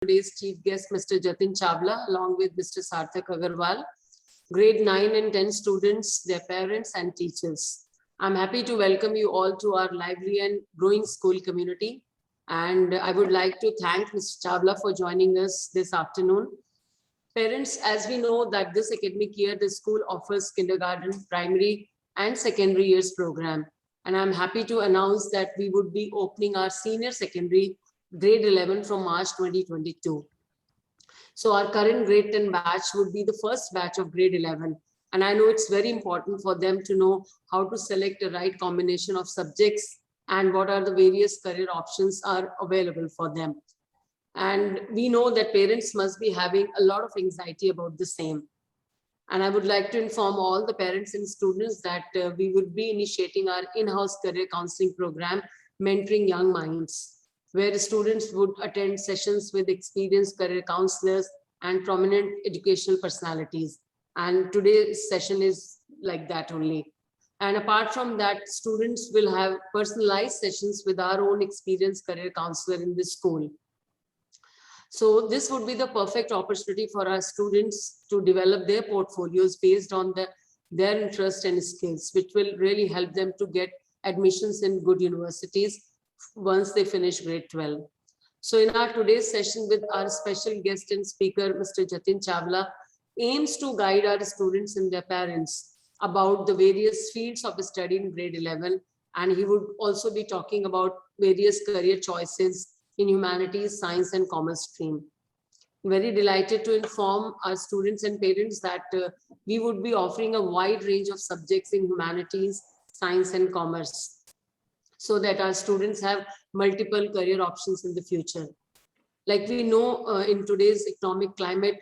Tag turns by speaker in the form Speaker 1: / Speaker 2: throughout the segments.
Speaker 1: Today's chief guest, Mr. Jatin Chawla, along with Mr. Sarthak Agarwal, grade 9 and 10 students, their parents and teachers. I'm happy to welcome you all to our lively and growing school community. And I would like to thank Mr. Chawla for joining us this afternoon. Parents, as we know that this academic year, the school offers kindergarten, primary and secondary years program. And I'm happy to announce that we would be opening our senior secondary grade 11 from March 2022. So our current grade 10 batch would be the first batch of grade 11. And I know it's very important for them to know how to select the right combination of subjects and what are the various career options are available for them. And we know that parents must be having a lot of anxiety about the same. And I would like to inform all the parents and students that we would be initiating our in-house career counseling program, Mentoring Young Minds, where students would attend sessions with experienced career counselors and prominent educational personalities. And today's session is like that only. And apart from that, students will have personalized sessions with our own experienced career counselor in the school. So this would be the perfect opportunity for our students to develop their portfolios based on their interest and skills, which will really help them to get admissions in good universities once they finish grade 12. So in our today's session with our special guest and speaker, Mr. Jatin Chawla, aims to guide our students and their parents about the various fields of study in grade 11. And he would also be talking about various career choices in humanities, science and commerce stream. Very delighted to inform our students and parents that we would be offering a wide range of subjects in humanities, science and commerce, so that our students have multiple career options in the future. Like we know in today's economic climate,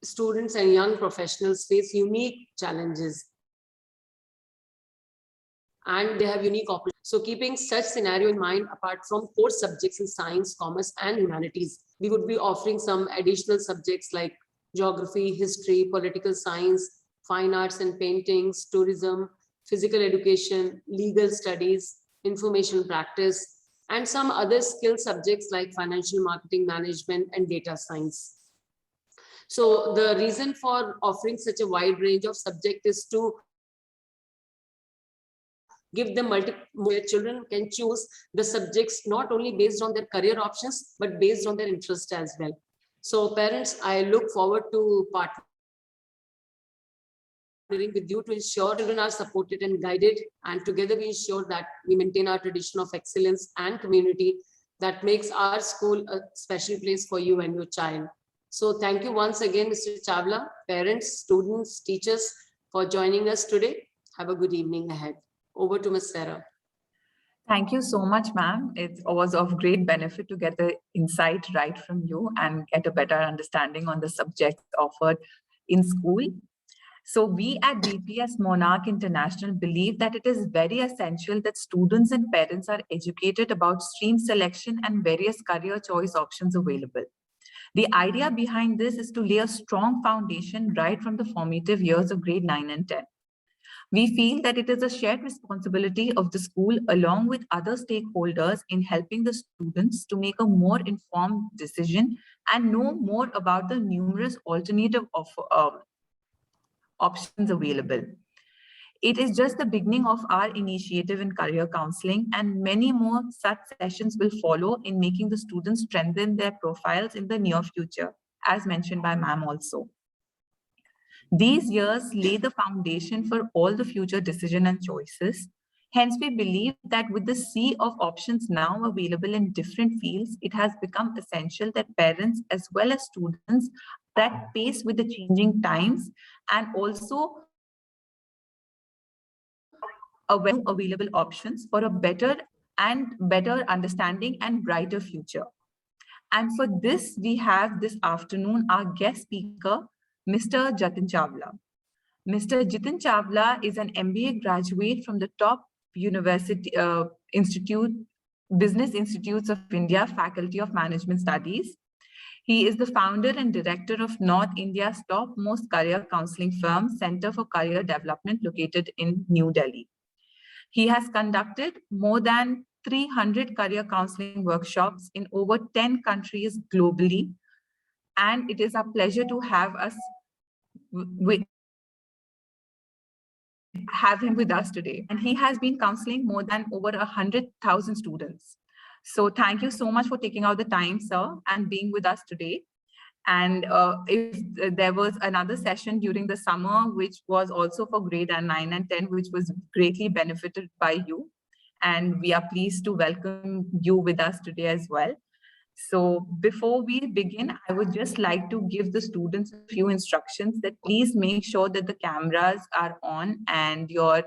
Speaker 1: students and young professionals face unique challenges and they have unique opportunities. So keeping such scenario in mind, apart from core subjects in science, commerce and humanities, we would be offering some additional subjects like geography, history, political science, fine arts and paintings, tourism, physical education, legal studies, information practice, and some other skill subjects like financial marketing management and data science. So the reason for offering such a wide range of subjects is to give them where children can choose the subjects not only based on their career options, but based on their interest as well. So parents, I look forward to partnering with you to ensure children are supported and guided, and together we ensure that we maintain our tradition of excellence and community that makes our school a special place for you and your child. So thank you once again, Mr. Chawla, parents, students, teachers, for joining us today. Have a good evening ahead. Over to Ms. Sarah.
Speaker 2: Thank you so much, ma'am. It was of great benefit to get the insight right from you and get a better understanding on the subjects offered in school. So we at BPS Monarch International believe that it is very essential that students and parents are educated about stream selection and various career choice options available. The idea behind this is to lay a strong foundation right from the formative years of grade 9 and 10. We feel that it is a shared responsibility of the school along with other stakeholders in helping the students to make a more informed decision and know more about the numerous alternative options available. It is just the beginning of our initiative in career counseling, and many more such sessions will follow in making the students strengthen their profiles in the near future, as mentioned by ma'am also. These years lay the foundation for all the future decisions and choices. Hence, we believe that with the sea of options now available in different fields, it has become essential that parents as well as students are at pace with the changing times and also available options for a better understanding and brighter future. And for this, we have this afternoon our guest speaker, Mr. Jatin Chawla. Mr. Jatin Chawla is an MBA graduate from the top university Business Institutes of India, Faculty of Management Studies. He is the founder and director of North India's topmost career counseling firm, Center for Career Development, located in New Delhi. He has conducted more than 300 career counseling workshops in over 10 countries globally and it is our pleasure to have him with us today. And he has been counseling more than over 100,000 students. So thank you so much for taking out the time, sir, and being with us today. And if there was another session during the summer, which was also for grade 9 and 10, which was greatly benefited by you. And we are pleased to welcome you with us today as well. So before we begin, I would just like to give the students a few instructions that please make sure that the cameras are on and your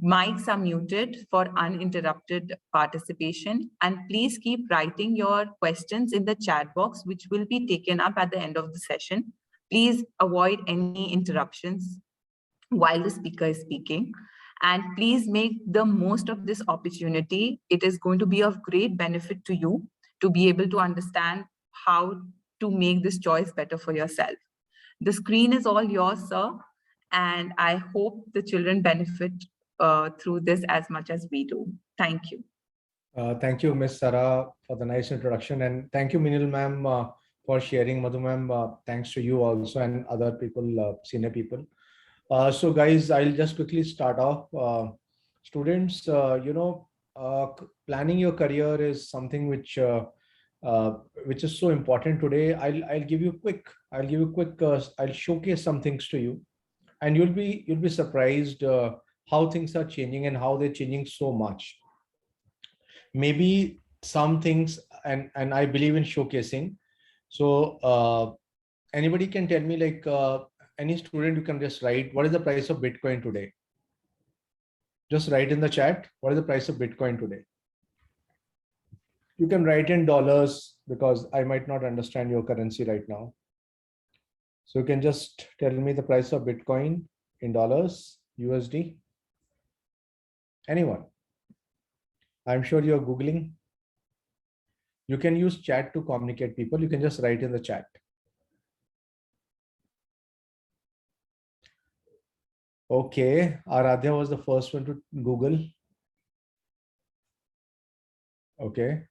Speaker 2: mics are muted for uninterrupted participation. And please keep writing your questions in the chat box, which will be taken up at the end of the session. Please avoid any interruptions while the speaker is speaking. And please make the most of this opportunity. It is going to be of great benefit to you to be able to understand how to make this choice better for yourself. The screen is all yours, sir. And I hope the children benefit through this as much as we do. Thank you.
Speaker 3: Thank you, Ms. Sarah, for the nice introduction. And thank you, Minil ma'am, for sharing. Madhu ma'am, thanks to you also and other people, senior people. So guys, I'll just quickly start off. Students, planning your career is something which is so important today. I'll give you quick. I'll showcase some things to you, and you'll be surprised how things are changing and how they're changing so much. Maybe some things, and I believe in showcasing. So anybody can tell me, like any student, you can just write, what is the price of Bitcoin today? Just write in the chat, what is the price of Bitcoin today? You can write in dollars because I might not understand your currency right now. So you can just tell me the price of Bitcoin in dollars, USD. Anyone? I'm sure you're Googling. You can use chat to communicate people. You can just write in the chat. Okay, Aradhya was the first one to Google. Okay.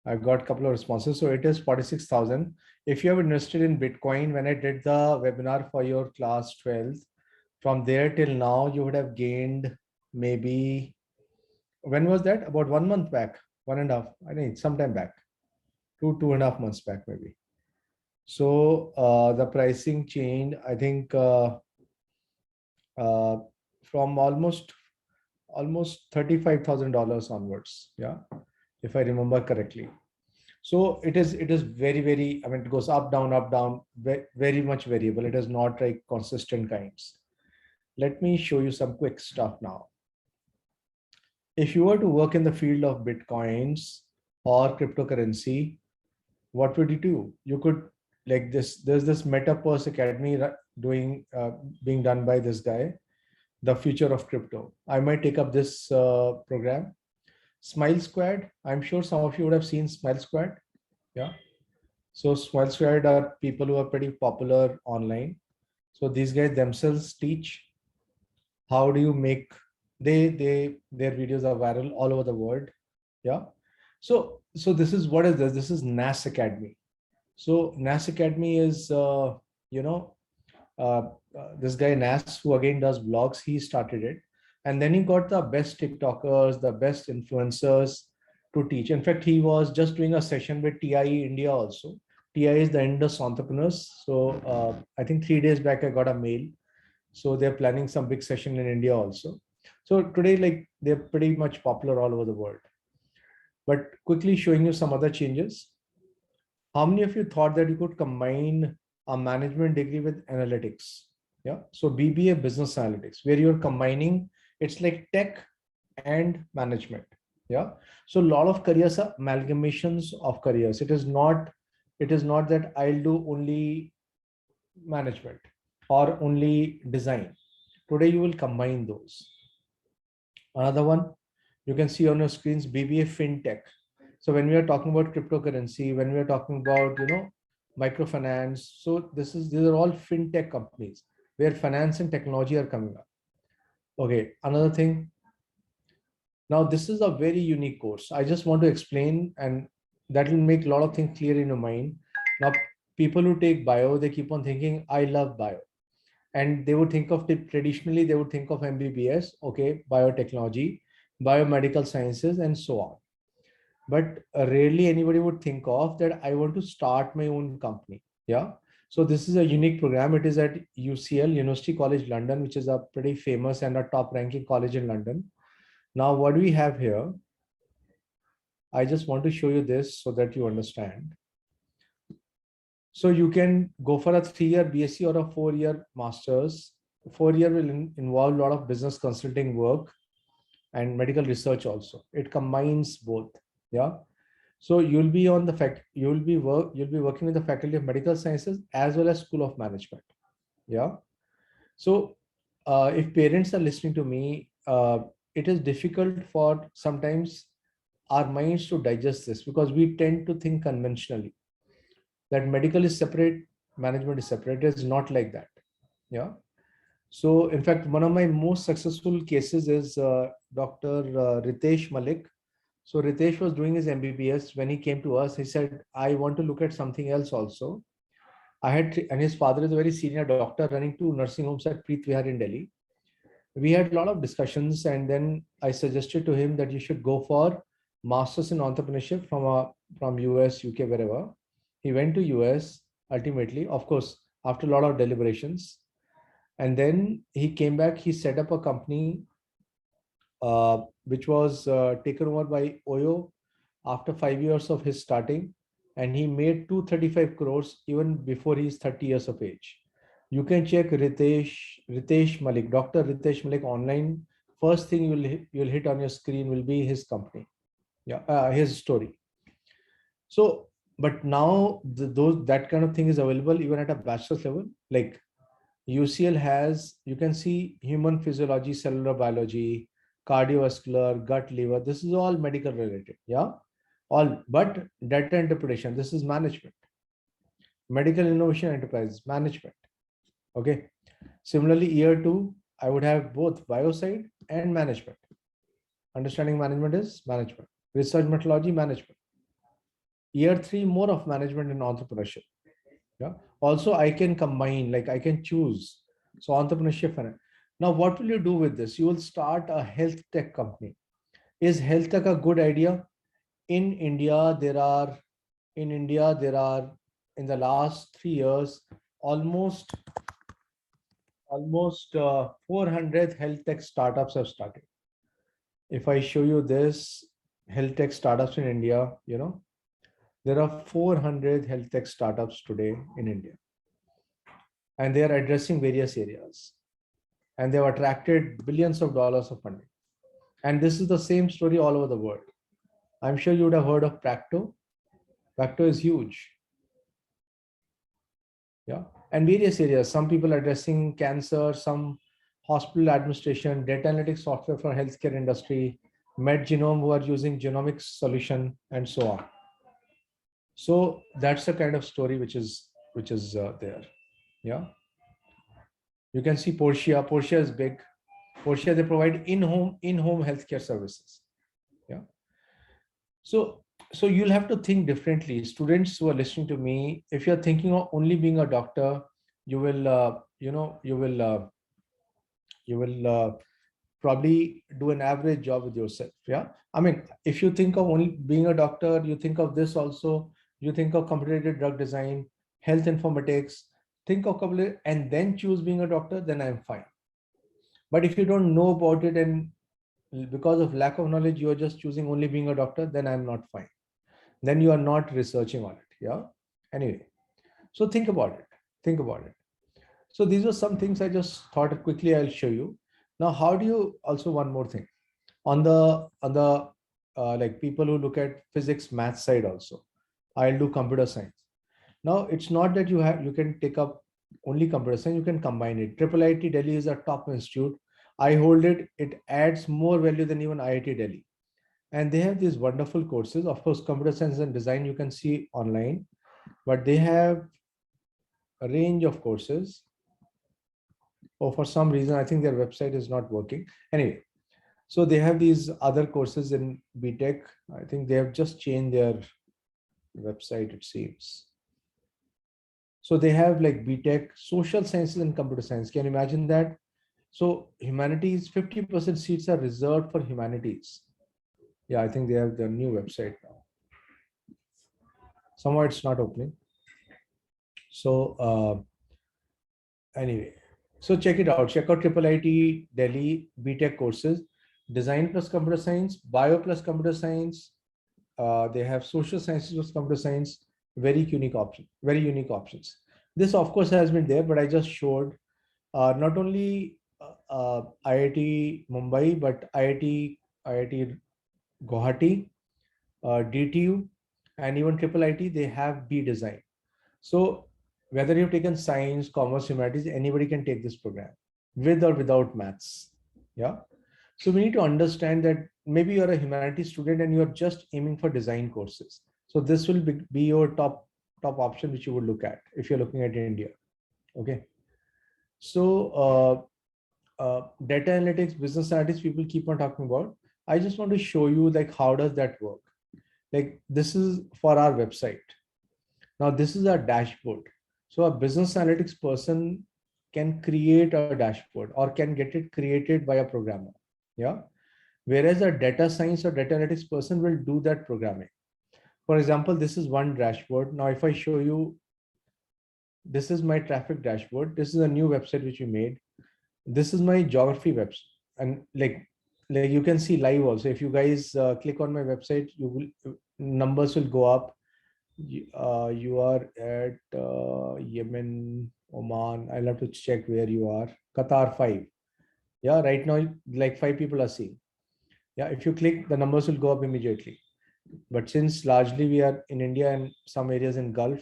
Speaker 3: I got a couple of responses. So it is 46,000. If you have invested in Bitcoin, when I did the webinar for your class 12th, from there till now, you would have gained maybe, when was that? About 1 month back, 1.5, I think sometime back, 2.5 months back, maybe. So the pricing changed, I think from almost $35,000 onwards. Yeah, if I remember correctly. So it is very, very, I mean, it goes up, down, very much variable. It is not like consistent kinds. Let me show you some quick stuff now. If you were to work in the field of Bitcoins or cryptocurrency, what would you do? You could, like this, there's this Metaverse Academy being done by this guy, the future of crypto. I might take up this program. Smile Squad, I'm sure some of you would have seen Smile Squad. Yeah. So Smile Squad are people who are pretty popular online. So these guys themselves teach how do you make, their videos are viral all over the world. Yeah. So this is, what is this? This is NAS Academy. So NAS Academy is, this guy Nas, who again does vlogs, he started it. And then he got the best TikTokers, the best influencers to teach. In fact, he was just doing a session with TIE India also. TIE is the Indus Entrepreneurs. So I think 3 days back, I got a mail. So they're planning some big session in India also. So today, like, they're pretty much popular all over the world. But quickly showing you some other changes. How many of you thought that you could combine a management degree with analytics? Yeah. So BBA, business analytics, where you're combining, it's like tech and management. Yeah. So a lot of careers are amalgamations of careers. It is not that I'll do only management or only design. Today you will combine those. Another one you can see on your screens, BBA FinTech. So when we are talking about cryptocurrency, when we are talking about, microfinance, so these are all FinTech companies where finance and technology are coming up. Okay, another thing. Now this is a very unique course. I just want to explain, and that will make a lot of things clear in your mind. Now, people who take bio, they keep on thinking, I love bio. And they would think of it traditionally, they would think of MBBS, okay, biotechnology, biomedical sciences, and so on. But rarely anybody would think of that I want to start my own company. Yeah. So this is a unique program. It is at UCL, University College London, which is a pretty famous and a top ranking college in London. Now, what we have here, I just want to show you this so that you understand. So you can go for a 3-year BSc or a 4-year master's. 4-year will involve a lot of business consulting work and medical research also. It combines both. Yeah. So you'll be on the you'll be working with the Faculty of Medical Sciences as well as School of Management. Yeah. So if parents are listening to me, it is difficult for sometimes our minds to digest this because we tend to think conventionally that medical is separate, management is separate. It's not like that. Yeah. So in fact, one of my most successful cases is Dr. Ritesh Malik. So Ritesh was doing his MBBS. When he came to us, he said, I want to look at something else also. And his father is a very senior doctor running 2 nursing homes at Preet Vihar in Delhi. We had a lot of discussions, and then I suggested to him that you should go for Masters in Entrepreneurship from US, UK, wherever. He went to US ultimately, of course, after a lot of deliberations. And then he came back, he set up a company which was taken over by Oyo after 5 years of his starting. And he made 235 crores even before he's 30 years of age. You can check Ritesh Malik, Dr. Ritesh Malik online. First thing you'll hit on your screen will be his company. Yeah, his story. So, but now that kind of thing is available even at a bachelor's level. Like UCL has, you can see human physiology, cellular biology, cardiovascular, gut, liver. This is all medical related. Yeah, all, but data interpretation. This is management. Medical innovation enterprise management. Okay. Similarly, year 2, I would have both bioside and management. Understanding management is management. Research methodology, management. Year 3, more of management and entrepreneurship. Yeah. Also, I can combine, like I can choose. So entrepreneurship. Now, what will you do with this? You will start a health tech company. Is health tech a good idea? In India, there are in the last 3 years, almost 400 health tech startups have started. If I show you this health tech startups in India, there are 400 health tech startups today in India, and they are addressing various areas, and they have attracted billions of dollars of funding. And this is the same story all over the world. I'm sure you would have heard of Practo. Practo is huge. Yeah, and various areas. Some people addressing cancer, some hospital administration, data analytics software for healthcare industry, MedGenome who are using genomics solution, and so on. So that's the kind of story which is there. Yeah, you can see Portia. Portia is big. Portia, they provide in-home healthcare services. Yeah. So you'll have to think differently. Students who are listening to me, if you're thinking of only being a doctor, you will probably do an average job with yourself. Yeah. I mean, if you think of only being a doctor, you think of this also, you think of computer-aided drug design, health informatics, think of computer, and then choose being a doctor, then I'm fine. But if you don't know about it and because of lack of knowledge, you are just choosing only being a doctor, then I'm not fine. Then you are not researching on it. Yeah. Anyway, so think about it. Think about it. So these are some things I just thought quickly I'll show you. Now, how do you also one more thing on the like people who look at physics, math side also, I'll do computer science. Now, it's not that you can take up only computer science, you can combine it. IIIT Delhi is a top institute. I hold it. It adds more value than even IIT Delhi. And they have these wonderful courses. Of course, computer science and design you can see online, but they have a range of courses. Oh, for some reason, I think their website is not working. Anyway, so they have these other courses in BTech. I think they have just changed their website, it seems. So they have like BTech, social sciences and computer science. Can you imagine that? So humanities, 50% seats are reserved for humanities. Yeah, I think they have their new website now. Somehow it's not opening. So anyway, so check it out. Check out Triple IT Delhi BTech courses, design plus computer science, bio plus computer science. They have social sciences plus computer science. Very unique option. Very unique options. This of course has been there, but I just showed not only IIT Mumbai, but IIT Guwahati, DTU, and even Triple IT. They have B Design. So whether you've taken science, commerce, humanities, anybody can take this program with or without maths. Yeah. So we need to understand that maybe you're a humanities student and you're just aiming for design courses. So this will be your top option which you would look at if you're looking at India. Okay. So data analytics, business analytics, people keep on talking about. I just want to show you like how does that work. Like this is for our website. Now this is our dashboard. So a business analytics person can create a dashboard or can get it created by a programmer. Yeah. Whereas a data science or data analytics person will do that programming. For example, this is one dashboard. Now, if I show you, this is my traffic dashboard. This is a new website which we made. This is my geography website. And like you can see live also. If you guys click on my website, you will numbers will go up. You are at Yemen, Oman. I'll have to check where you are. Qatar 5. Yeah, right now, like 5 people are seeing. Yeah, if you click, the numbers will go up immediately. But since largely we are in India and some areas in Gulf,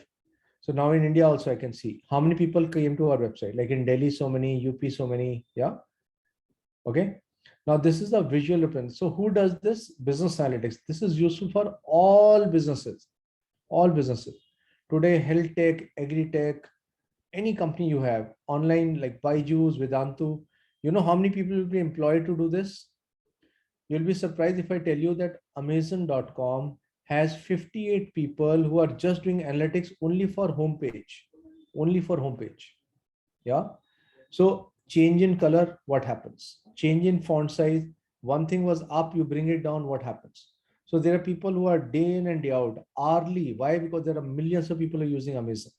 Speaker 3: so now in India also I can see how many people came to our website. Like in Delhi, so many, UP, so many. Yeah. Okay. Now this is the visual reference. So who does this? Business analytics. This is useful for all businesses. All businesses. Today, health tech, agri tech, any company you have, online like Byju's, Vedantu, you know how many people will be employed to do this? You'll be surprised if I tell you that Amazon.com has 58 people who are just doing analytics only for homepage. Only for homepage. Yeah. So change in color, what happens? Change in font size. One thing was up, you bring it down, what happens? So there are people who are day in and day out, hourly. Why? Because there are millions of people who are using Amazon.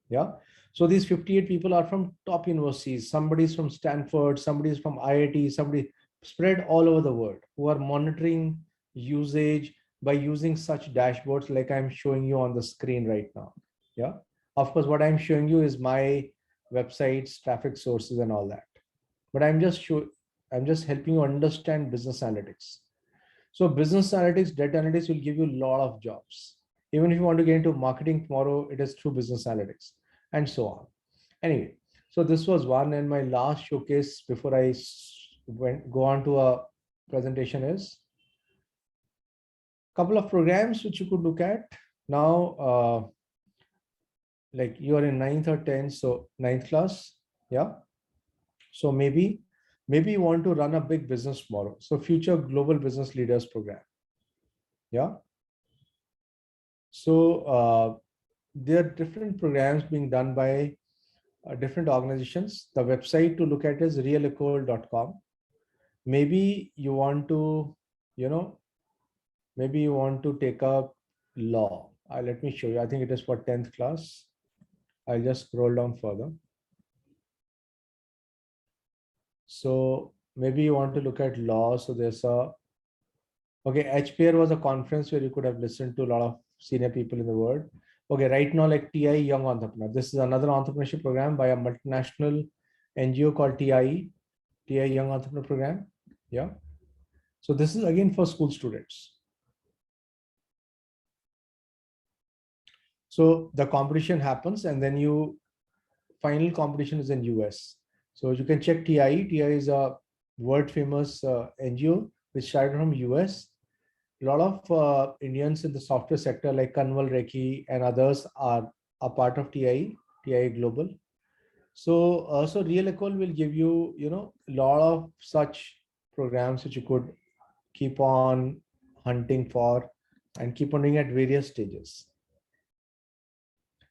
Speaker 3: Yeah. So these 58 people are from top universities. Somebody's from Stanford, somebody's from IIT, somebody spread all over the world who are monitoring usage by using such dashboards like I'm showing you on the screen right now. Yeah. Of course, what I'm showing you is my websites, traffic sources, and all that. But I'm just helping you understand business analytics. So business analytics, data analytics will give you a lot of jobs. Even if you want to get into marketing tomorrow, it is through business analytics and so on. Anyway, so this was one, and my last showcase before I go on to a presentation is a couple of programs which you could look at. Now, like you are in 9th or 10th, so 9th class, yeah. So maybe you want to run a big business tomorrow. So Future Global Business Leaders Program, yeah. So there are different programs being done by different organizations. The website to look at is realecole.com. Maybe you want to, maybe you want to take up law. Let me show you. I think it is for 10th class. I'll just scroll down further. So maybe you want to look at law. So there's okay, HPR was a conference where you could have listened to a lot of senior people in the world. Okay, right now, like TIE Young Entrepreneur. This is another entrepreneurship program by a multinational NGO called TIE Young Entrepreneur Program. Yeah. So this is again for school students. So the competition happens and then final competition is in US. So you can check TIE. TIE is a world famous NGO which started from US. A lot of Indians in the software sector like Kanwal Rekhi and others are a part of TIE Global. So, so Real Ecole will give you, a lot of such programs which you could keep on hunting for and keep on doing at various stages.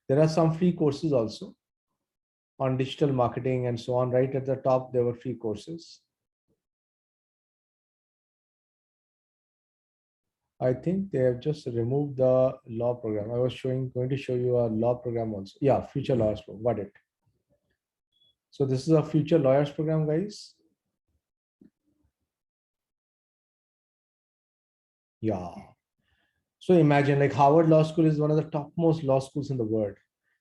Speaker 3: There are some free courses also on digital marketing and so on. Right at the top, there were free courses. I think they have just removed the law program. I was going to show you a law program also. Yeah, future lawyers program. Got it. So this is a future lawyers program, guys. Yeah. So imagine, like, Harvard Law School is one of the topmost law schools in the world.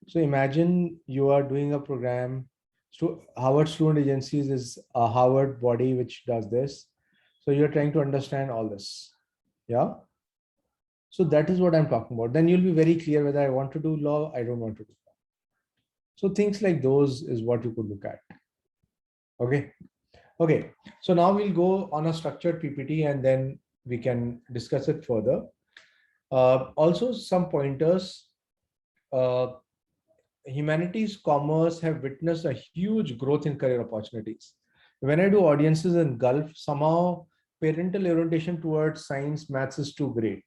Speaker 3: So imagine you are doing a program. So Harvard Student Agencies is a Harvard body which does this. So you're trying to understand all this. Yeah. So that is what I'm talking about. Then you'll be very clear whether I want to do law, I don't want to do law. So things like those is what you could look at. Okay. Okay. So now we'll go on a structured PPT and then we can discuss it further. Also some pointers. Humanities, commerce have witnessed a huge growth in career opportunities. When I do audiences in Gulf, somehow parental orientation towards science, maths is too great.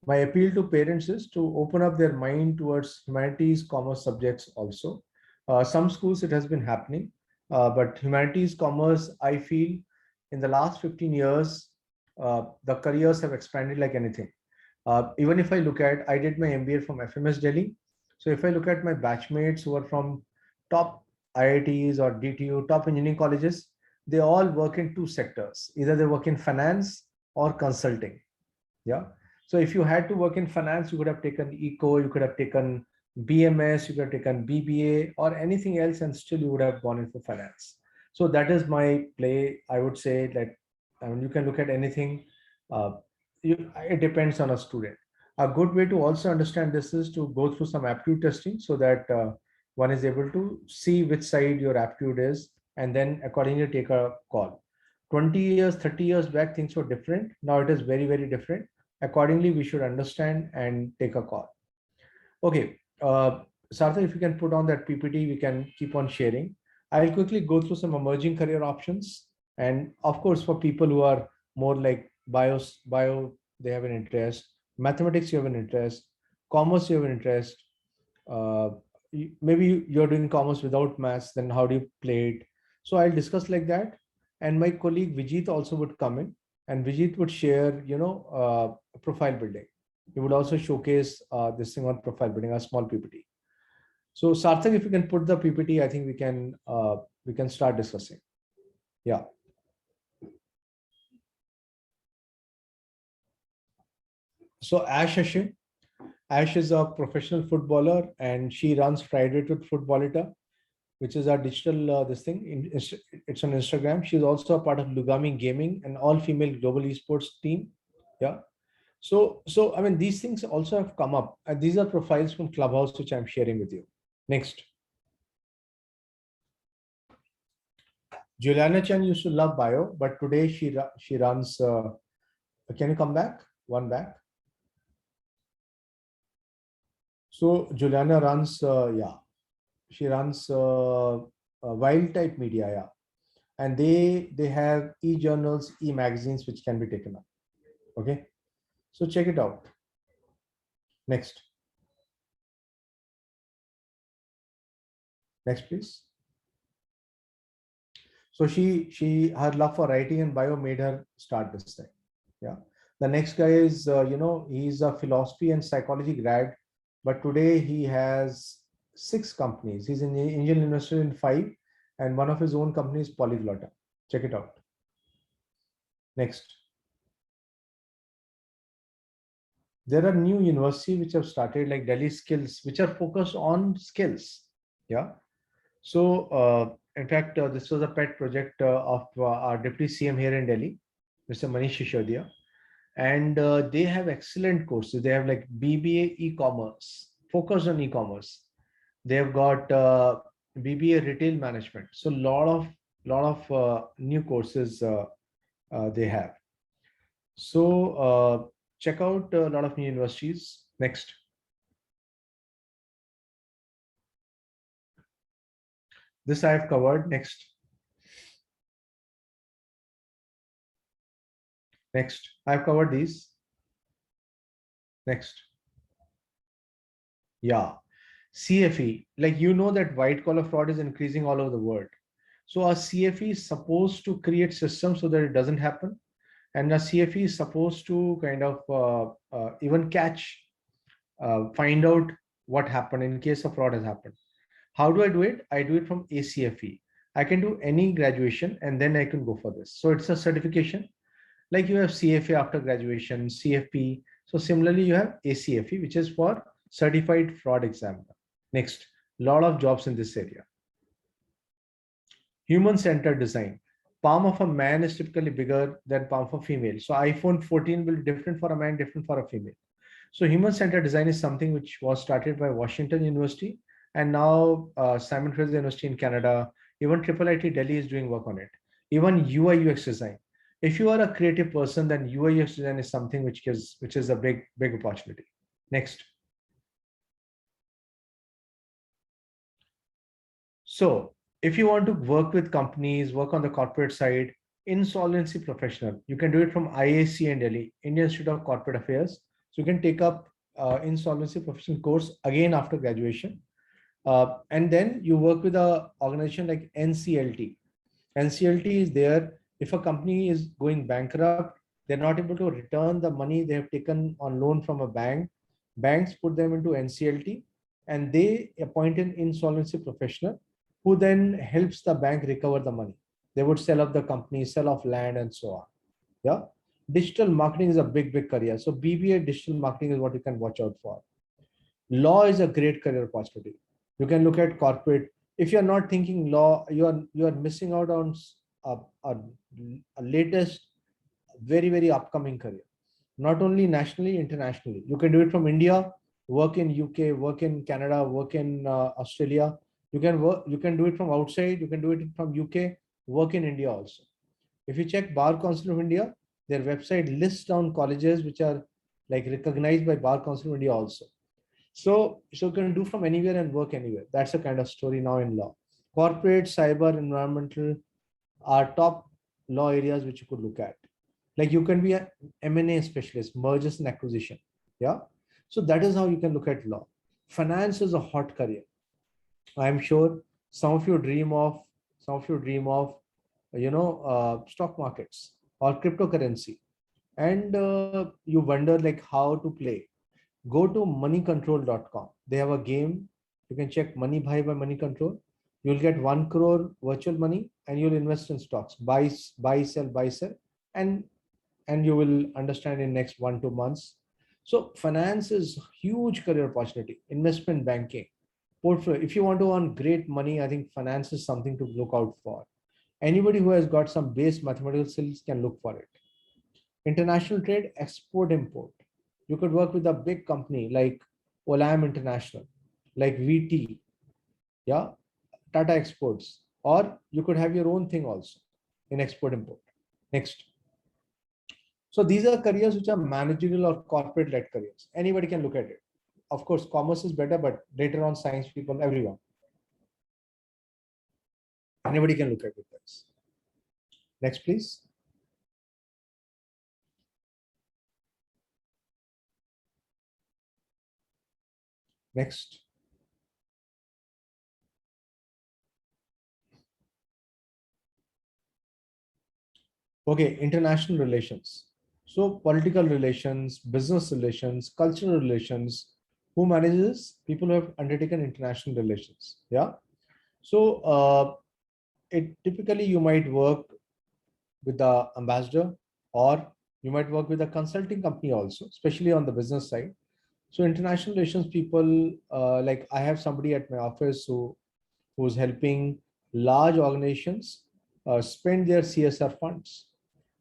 Speaker 3: My appeal to parents is to open up their mind towards humanities, commerce subjects also. Some schools it has been happening, but humanities, commerce, I feel in the last 15 years, the careers have expanded like anything. Even if I look at, I did my MBA from FMS Delhi. So if I look at my batchmates who are from top IITs or DTU, top engineering colleges, they all work in two sectors. Either they work in finance or consulting. Yeah. So if you had to work in finance, you could have taken ECO, you could have taken BMS, you could have taken BBA or anything else, and still you would have gone into finance. So that is my play. I would say that, I mean, you can look at anything. It depends on a student. A good way to also understand this is to go through some aptitude testing so that one is able to see which side your aptitude is and then accordingly take a call. 20 years, 30 years back, things were different. Now it is very, very different. Accordingly, we should understand and take a call. Okay. Sarthak, if you can put on that PPT, we can keep on sharing. I'll quickly go through some emerging career options. And of course, for people who are more like bio, they have an interest. Mathematics, you have an interest. Commerce, you have an interest. Maybe you're doing commerce without maths, then how do you play it? So I'll discuss like that. And my colleague Vijit also would come in, and Vijit would share, profile building. He would also showcase this thing on profile building, a small PPT. So Sarthak, if you can put the PPT, I think we can start discussing. Yeah. So Ash is a professional footballer and she runs Friday with Footballita, which is our digital this thing. It's on Instagram. She's also a part of Lugami Gaming, an all-female global esports team. Yeah. So I mean, these things also have come up. And these are profiles from Clubhouse, which I'm sharing with you. Next. Juliana Chan used to love bio, but today she runs. Can you come back? One back. So Juliana runs, she runs Wild Type Media, yeah, and they have e-journals, e-magazines which can be taken up. Okay, so check it out. Next. Next, please. So her love for writing and bio made her start this thing. Yeah. The next guy is he's a philosophy and psychology grad, but today he has 6 companies. He's an angel investor in 5, and one of his own companies, Polyglotta. Check it out. Next. There are new universities which have started, like Delhi Skills, which are focused on skills. Yeah. So in fact, this was a pet project of our deputy CM here in Delhi, Mr. Manish Shishodia. And they have excellent courses. They have like BBA e-commerce, focused on e-commerce. They have got BBA retail management. So lot of new courses they have. So check out a lot of new universities. Next. This I have covered. Next. Next. I've covered these. Next. Yeah. CFE, like you know that white collar fraud is increasing all over the world. So a CFE is supposed to create systems so that it doesn't happen. And a CFE is supposed to kind of even catch, find out what happened in case a fraud has happened. How do I do it? I do it from ACFE. I can do any graduation and then I can go for this. So it's a certification. Like you have CFA after graduation, CFP. So similarly, you have ACFE, which is for Certified Fraud Examiner. Next, lot of jobs in this area. Human-centered design. Palm of a man is typically bigger than palm of a female. So iPhone 14 will be different for a man, different for a female. So human-centered design is something which was started by Washington University, and now Simon Fraser University in Canada, even IIIT Delhi is doing work on it. Even UI UX design. If you are a creative person, then UI UX design is something which is a big opportunity. Next. So if you want to work with companies, work on the corporate side, insolvency professional, you can do it from IAC in Delhi, Indian Institute of Corporate Affairs. So you can take up insolvency professional course again after graduation. And then you work with a organization like NCLT. NCLT is there. If a company is going bankrupt, they're not able to return the money they have taken on loan from a bank. Banks put them into NCLT and they appoint an insolvency professional who then helps the bank recover the money. They would sell off the company, sell off land and so on. Yeah. Digital marketing is a big career. So BBA digital marketing is what you can watch out for. Law is a great career opportunity. You can look at corporate. If you're not thinking law, you are missing out on a latest, very upcoming career. Not only nationally, internationally. You can do it from India, work in UK, work in Canada, work in Australia. You can do it from outside. You can do it from UK, work in India also. If you check Bar Council of India, their website lists down colleges which are like recognized by Bar Council of India also. So you can do from anywhere and work anywhere. That's a kind of story now in law. Corporate, cyber, environmental are top law areas which you could look at. Like you can be an M&A specialist, mergers and acquisition. Yeah. So that is how you can look at law. Finance is a hot career. I'm sure some of you dream of, stock markets or cryptocurrency. And you wonder like how to play. Go to moneycontrol.com. They have a game. You can check Money Bhai by Money Control. You'll get 1 crore virtual money and you'll invest in stocks. Buy, sell, and you will understand in next 1-2 months. So finance is huge career opportunity. Investment banking, portfolio. If you want to earn great money, I think finance is something to look out for. Anybody who has got some base mathematical skills can look for it. International trade, export, import. You could work with a big company like Olam International, like VT, yeah, Tata Exports, or you could have your own thing also in export import. Next. So these are careers which are managerial or corporate led careers. Anybody can look at it. Of course, commerce is better, but later on science people, everyone. Anybody can look at it. Next, please. Next. Okay, international relations. So political relations, business relations, cultural relations. Who manages? People who have undertaken international relations. Yeah. So it typically you might work with the ambassador, or you might work with a consulting company also, especially on the business side. So international relations people, like I have somebody at my office who's helping large organizations spend their CSR funds.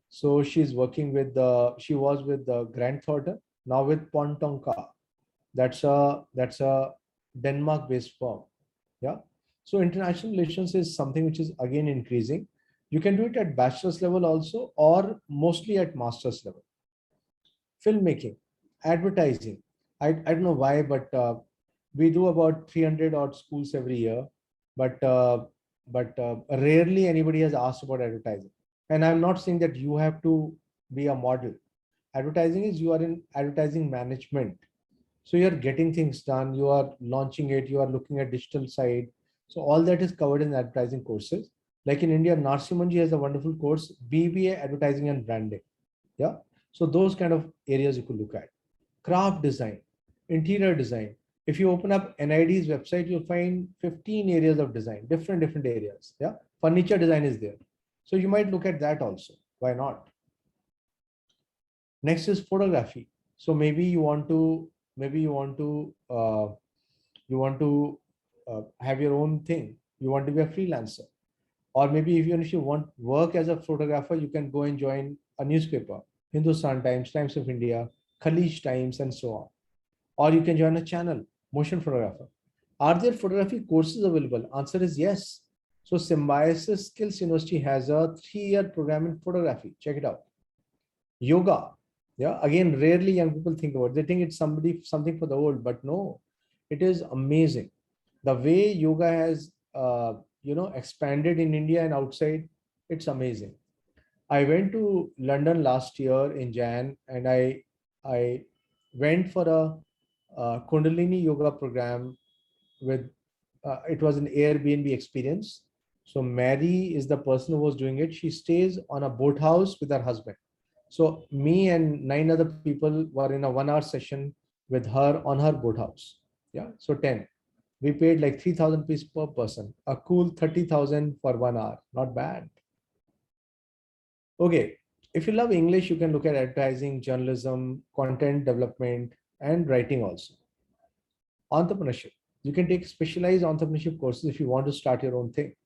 Speaker 3: So she's working with she was with the Grant Thornton, now with Pontonka. That's a Denmark-based firm. Yeah. So international relations is something which is again increasing. You can do it at bachelor's level also, or mostly at master's level. Filmmaking, advertising. I don't know why, but we do about 300 odd schools every year, but rarely anybody has asked about advertising. And I'm not saying that you have to be a model. Advertising is you are in advertising management. So you're getting things done, you are launching it, you are looking at digital side. So all that is covered in advertising courses. Like in India, Narsimanji has a wonderful course, BBA Advertising and Branding. Yeah. So those kind of areas you could look at. Craft design, interior design. If you open up NID's website, you'll find 15 areas of design, different areas. Yeah. Furniture design is there. So you might look at that also. Why not? Next is photography. So maybe you want to have your own thing. You want to be a freelancer. Or maybe even if you want work as a photographer, you can go and join a newspaper, Hindustan Times, Times of India, Khalij Times, and so on. Or you can join a channel, motion photographer. Are there photography courses available? Answer is yes. So Symbiosis Skills University has a 3-year program in photography. Check it out. Yoga. Yeah, again, rarely young people think about it. They think it's something for the old, but no, it is amazing. The way yoga has expanded in India and outside, it's amazing. I went to London last year in Jan, and I went for a Kundalini yoga program with it was an Airbnb experience. So Mary is the person who was doing it. She stays on a boathouse with her husband. So me and 9 other people were in a 1-hour session with her on her boathouse. Yeah, so 10. We paid like 3,000 rupees per person. A cool 30,000 for 1 hour. Not bad. Okay, if you love English, you can look at advertising, journalism, content development, and writing also. Entrepreneurship. You can take specialized entrepreneurship courses if you want to start your own thing.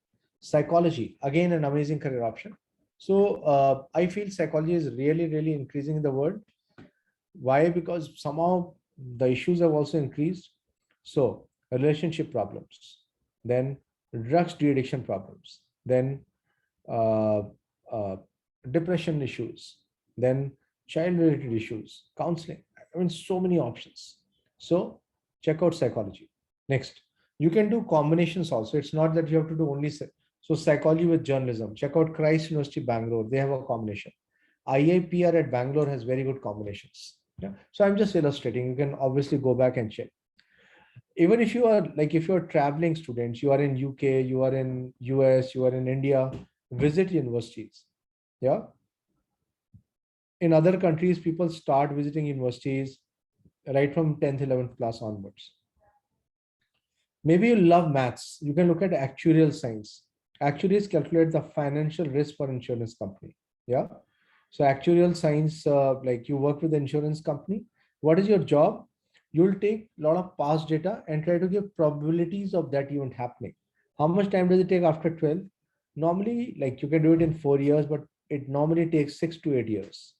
Speaker 3: Psychology, again, an amazing career option. So I feel psychology is really increasing in the world. Why? Because somehow the issues have also increased. So relationship problems, then drugs de-addiction problems, then uh, uh, depression issues, then child-related issues, counseling. I mean, so many options. So check out psychology. Next, you can do combinations also. It's not that you have to do only so psychology with journalism. Check out Christ University Bangalore. They have a combination. IIPR at Bangalore has very good combinations. Yeah. So I'm just illustrating. You can obviously go back and check. Even if you are if you're traveling students, you are in UK, you are in US, you are in India, visit universities. Yeah. In other countries, people start visiting universities right from 10th, 11th class onwards. Maybe you love maths. You can look at actuarial science. Actuaries calculate the financial risk for insurance company. Yeah. So actuarial science, like you work with the insurance company. What is your job? You'll take a lot of past data and try to give probabilities of that event happening. How much time does it take after 12? Normally, like you can do it in 4 years, but it normally takes 6 to 8 years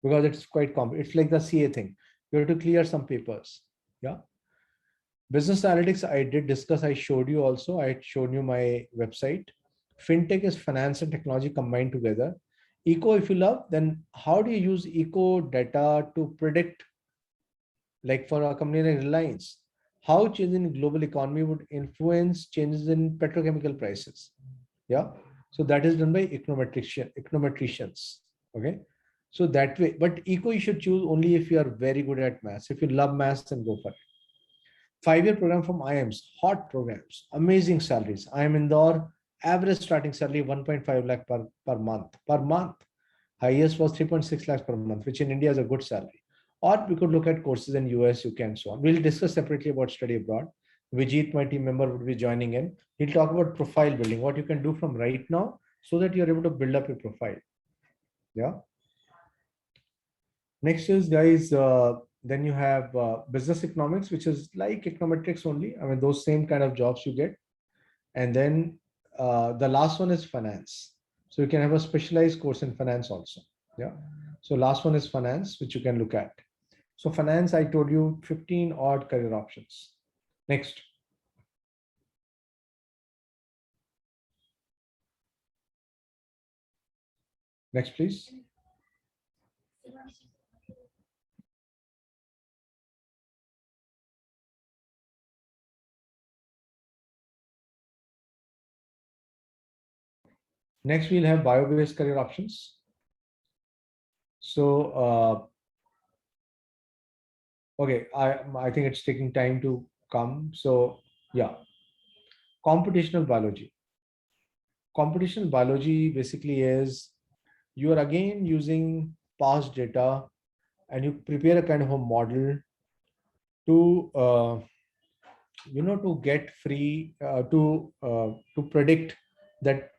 Speaker 3: because it's quite complex. It's like the CA thing. You have to clear some papers. Yeah. Business analytics, I did discuss. I showed you also. I showed you my website. Fintech is finance and technology combined together. Eco, if you love, then how do you use eco data to predict, like for a company like Reliance, how changes in global economy would influence changes in petrochemical prices? Yeah. So that is done by econometricians. Okay. So that way, but eco you should choose only if you are very good at maths. If you love maths, then go for it. 5-year program from IIMs, hot programs, amazing salaries. IIM Indore, average starting salary 1.5 lakh per month. Highest was 3.6 lakhs per month, which in India is a good salary. Or we could look at courses in US, UK, and so on. We'll discuss separately about study abroad. Vijit, my team member, would be joining in. He'll talk about profile building, what you can do from right now so that you're able to build up your profile. Yeah. Next is, guys, then you have business economics, which is like econometrics only. I mean, those same kind of jobs you get. And then the last one is finance. So you can have a specialized course in finance also. Yeah. So last one is finance, which you can look at. So finance, I told you 15 odd career options. Next. Next, please. Next, we'll have bio-based career options. So Okay, I think it's taking time to come. So yeah, computational biology. Computational biology basically is you are again using past data and you prepare a kind of a model to to get free to predict that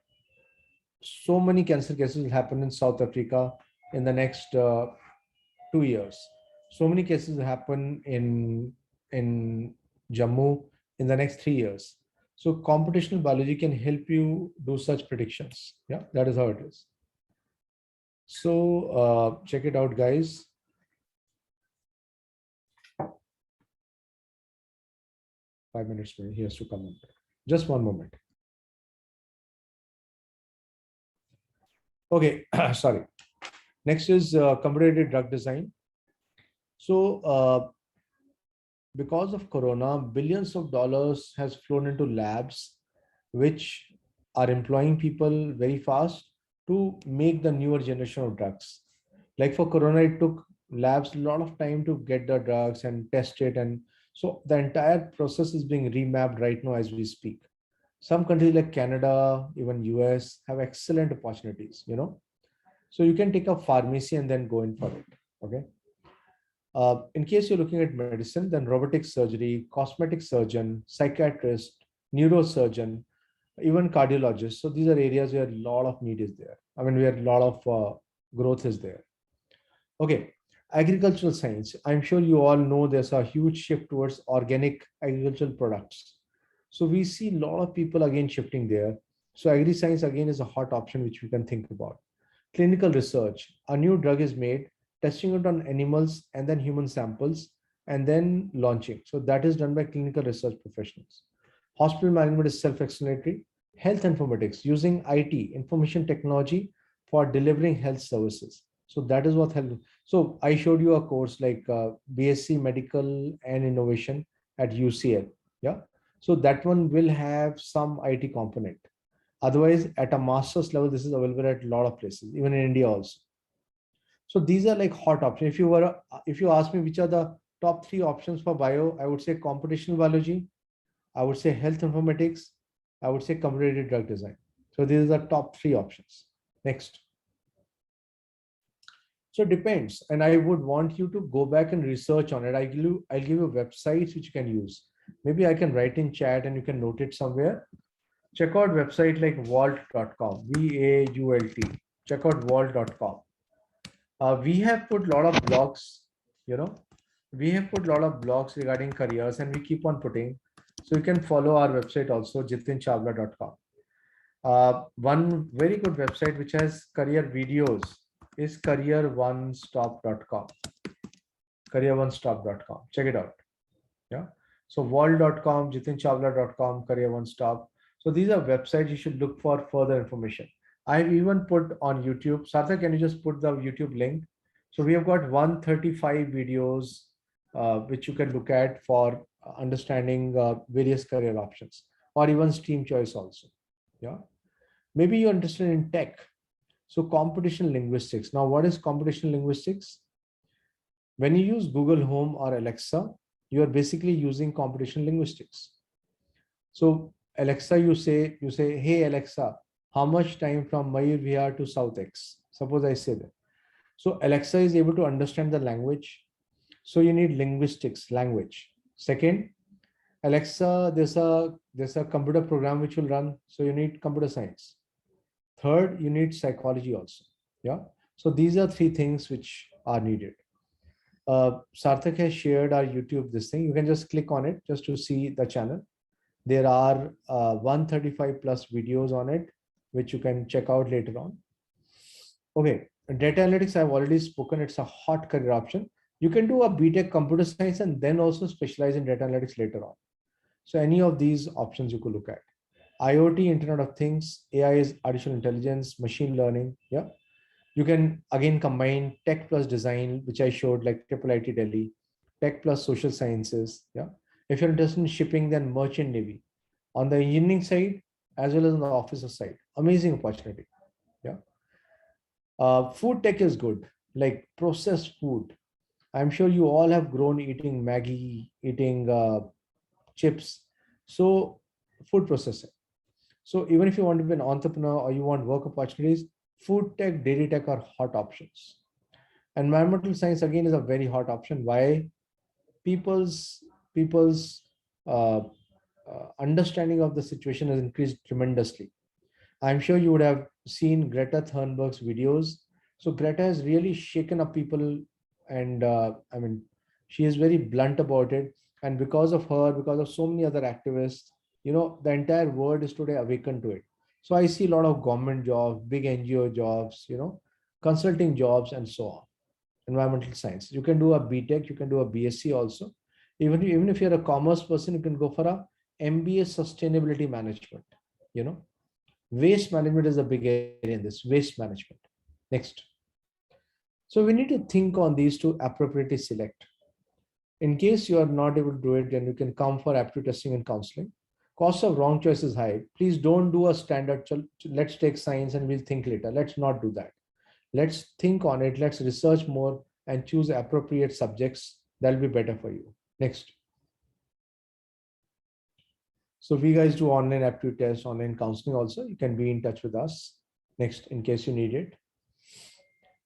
Speaker 3: so many cancer cases will happen in South Africa in the next 2 years. So many cases will happen in Jammu in the next 3 years. So computational biology can help you do such predictions. Yeah, that is how it is. So check it out, guys. 5 minutes, he has to come in. Just one moment. Okay, sorry. Next is computer-aided drug design. So because of Corona, billions of dollars has flown into labs, which are employing people very fast to make the newer generation of drugs. Like for Corona, it took labs a lot of time to get the drugs and test it. And so the entire process is being remapped right now as we speak. Some countries like Canada, even US have excellent opportunities, So you can take a pharmacy and then go in for it. Okay. In case you're looking at medicine, then robotic surgery, cosmetic surgeon, psychiatrist, neurosurgeon, even cardiologist. So these are areas where a lot of need is there. I mean, where a lot of growth is there. Okay, agricultural science. I'm sure you all know there's a huge shift towards organic agricultural products. So we see a lot of people again shifting there. So agri-science again is a hot option which we can think about. Clinical research. A new drug is made, testing it on animals and then human samples, and then launching. So that is done by clinical research professionals. Hospital management is self-explanatory. Health informatics, using IT, information technology, for delivering health services. So that is what health. So I showed you a course like BSc Medical and Innovation at UCL. Yeah. So that one will have some IT component. Otherwise, at a master's level, this is available at a lot of places, even in India also. So these are like hot options. If you ask me which are the top 3 options for bio, I would say computational biology, I would say health informatics, I would say computer-aided drug design. So these are the top 3 options. Next. So it depends. And I would want you to go back and research on it. I'll give you websites which you can use. Maybe I can write in chat and you can note it somewhere. Check out website like vault.com, VAULT. Check out vault.com. We have put a lot of blogs, we have put a lot of blogs regarding careers and we keep on putting. So you can follow our website also, jitinchavla.com. One very good website which has career videos is careeronestop.com. Careeronestop.com. Check it out. Yeah. So wall.com, jitinchavla.com, career one stop. So these are websites you should look for further information. I've even put on YouTube. Sarthak, can you just put the YouTube link? So we have got 135 videos which you can look at for understanding various career options, or even stream choice also. Yeah. Maybe you're interested in tech. So computational linguistics. Now, what is computational linguistics? When you use Google Home or Alexa, you are basically using computational linguistics. So Alexa, you say, hey Alexa, how much time from Mayur Vihar to South X? Suppose I say that. So Alexa is able to understand the language. So you need linguistics, language. Second, Alexa, there's a computer program which will run. So you need computer science. Third, you need psychology also. Yeah. So these are 3 things which are needed. Sarthak has shared our YouTube, this thing. You can just click on it just to see the channel. There are 135 plus videos on it, which you can check out later on. Okay, data analytics, I've already spoken. It's a hot career option. You can do a BTech computer science and then also specialize in data analytics later on. So any of these options you could look at. IoT, Internet of Things, AI is artificial intelligence, machine learning. Yeah. You can again combine tech plus design, which I showed, like IIIT Delhi, tech plus social sciences. Yeah. If you're interested in shipping, then merchant navy. On the engineering side, as well as on the officer side, amazing opportunity. Yeah. Food tech is good, like processed food. I'm sure you all have grown eating Maggie, eating chips. So food processing. So even if you want to be an entrepreneur or you want work opportunities, food tech, dairy tech are hot options. Environmental science again is a very hot option. Why? People's uh, understanding of the situation has increased tremendously. I'm sure you would have seen Greta Thunberg's videos. So Greta has really shaken up people, and I mean, she is very blunt about it. And because of her, because of so many other activists, the entire world is today awakened to it. So I see a lot of government jobs, big NGO jobs, consulting jobs, and so on. Environmental science. You can do a BTech, you can do a BSc also. Even if you're a commerce person, you can go for a MBA sustainability management. You know, waste management is a big area in this, waste management. Next. So we need to think on these to appropriately select. In case you are not able to do it, then you can come for aptitude testing and counseling. Cost of wrong choice is high. Please don't do a standard, let's take science and we'll think later. Let's not do that. Let's think on it. Let's research more and choose appropriate subjects. That'll be better for you. Next. So we guys do online aptitude tests, online counseling also. You can be in touch with us. Next, in case you need it.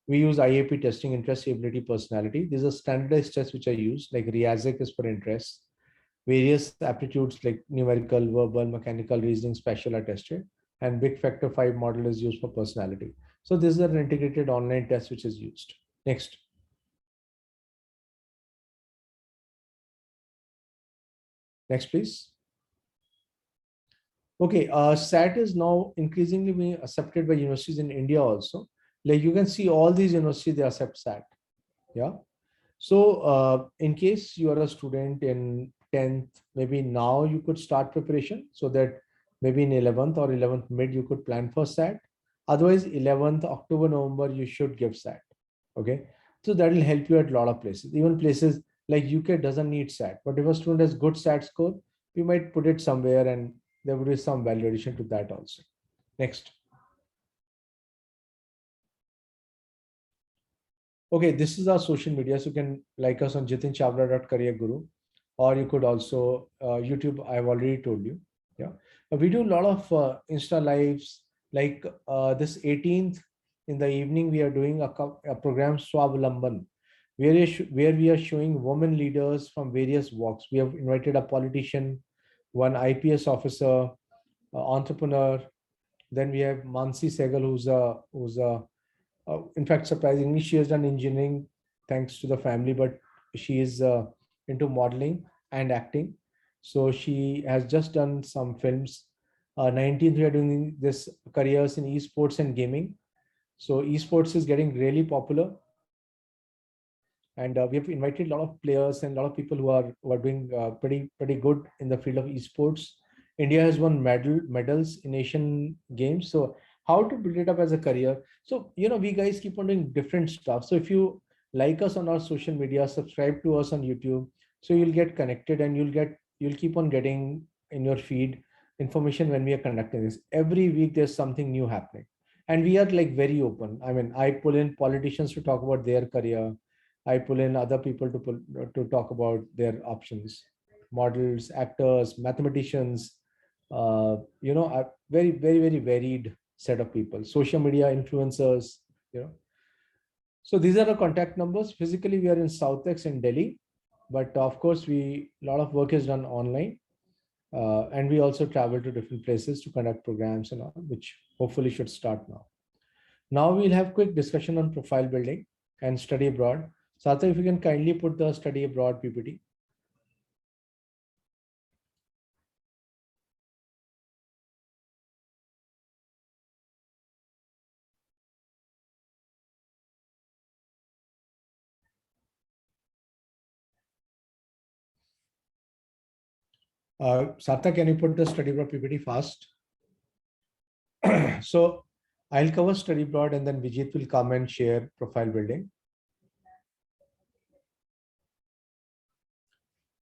Speaker 3: We use IAP testing, interest, ability, personality. These are standardized tests which are used, like Riazic is for interest. Various aptitudes like numerical, verbal, mechanical, reasoning, special are tested. And Big Factor 5 model is used for personality. So this is an integrated online test which is used. Next. Next, please. Okay, SAT is now increasingly being accepted by universities in India also. Like you can see all these universities, they accept SAT. Yeah. So in case you are a student in 10th, maybe now you could start preparation so that maybe in 11th or 11th mid, you could plan for SAT. Otherwise, 11th October, November, you should give SAT. Okay. So that will help you at a lot of places. Even places like UK doesn't need SAT, but if a student has good SAT score, we might put it somewhere and there would be some value addition to that also. Next. Okay, this is our social media. So you can like us on jitinchavla.careerguru, or you could also YouTube. I've already told you. Yeah, we do a lot of Insta lives. Like this 18th in the evening, we are doing a program Swavalamban, where we are showing women leaders from various walks. We have invited a politician, one IPS officer, entrepreneur. Then we have Mansi Sehgal, who's a in fact, surprisingly, she has done engineering thanks to the family, but she is into modeling and acting. So she has just done some films. 19th, we are doing this careers in esports and gaming. So esports is getting really popular. And we have invited a lot of players and a lot of people who are doing pretty good in the field of esports. India has won medals in Asian Games. So how to build it up as a career? So we guys keep on doing different stuff. So if you like us on our social media, subscribe to us on YouTube, so you'll get connected and you'll keep on getting in your feed information when we are conducting this. Every week there's something new happening, and we are like very open. I mean, I pull in politicians to talk about their career. I pull in other people to talk about their options, models, actors, mathematicians, a very, very, very varied set of people, social media influencers. So these are the contact numbers. Physically, we are in Southex in Delhi, but of course, a lot of work is done online. And we also travel to different places to conduct programs and all, which hopefully should start now. Now we'll have quick discussion on profile building and study abroad. Sarthak, if you can kindly put the study abroad PPT. Sarthak, can you put the study abroad PPT fast? So I'll cover study abroad and then Vijit will come and share profile building.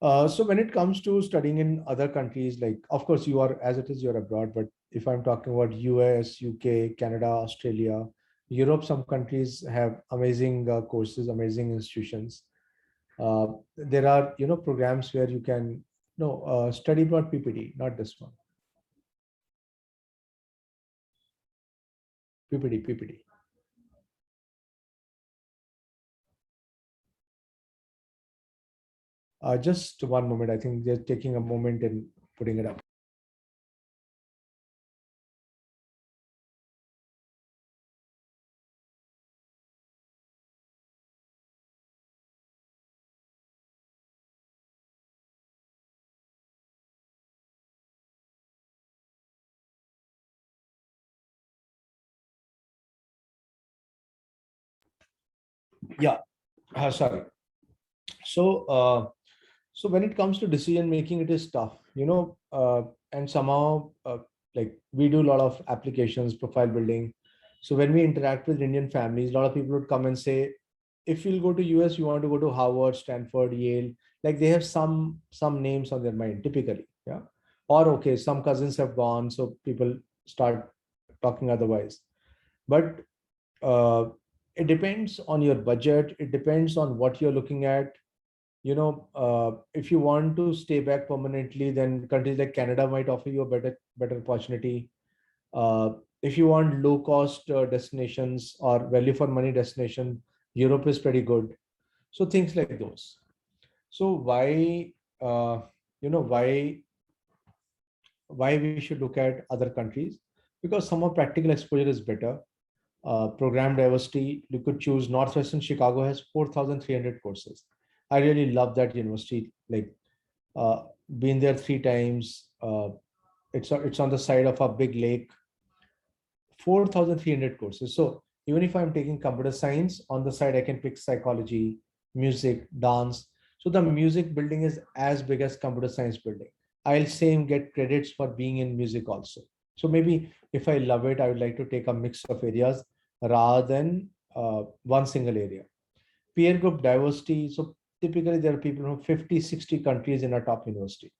Speaker 3: So when it comes to studying in other countries, like, of course, you are, as it is, you're abroad, but if I'm talking about US, UK, Canada, Australia, Europe, some countries have amazing courses, amazing institutions. There are, programs where you can, study abroad PPT, not this one. PPT. Just one moment. I think they're taking a moment and putting it up. Yeah, sorry. So when it comes to decision making, it is tough, and somehow like we do a lot of applications, profile building. So when we interact with Indian families, a lot of people would come and say, if you'll go to US, you want to go to Harvard, Stanford, Yale. Like they have some names on their mind typically, yeah. Or okay, some cousins have gone, so people start talking otherwise. But uh, it depends on your budget. It depends on what you're looking at. If you want to stay back permanently, then countries like Canada might offer you a better opportunity. If you want low cost destinations or value for money destination, Europe is pretty good. So things like those. So uh, why why we should look at other countries? Because some of practical exposure is better. Program diversity, you could choose Northwestern Chicago has 4,300 courses. I really love that university. Like, been there 3 times. It's on the side of a big lake. 4,300 courses. So even if I'm taking computer science on the side, I can pick psychology, music, dance. So the music building is as big as computer science building. I'll same get credits for being in music also. So maybe if I love it, I would like to take a mix of areas rather than one single area. Peer group diversity. So typically there are people from 50, 60 countries in a top university.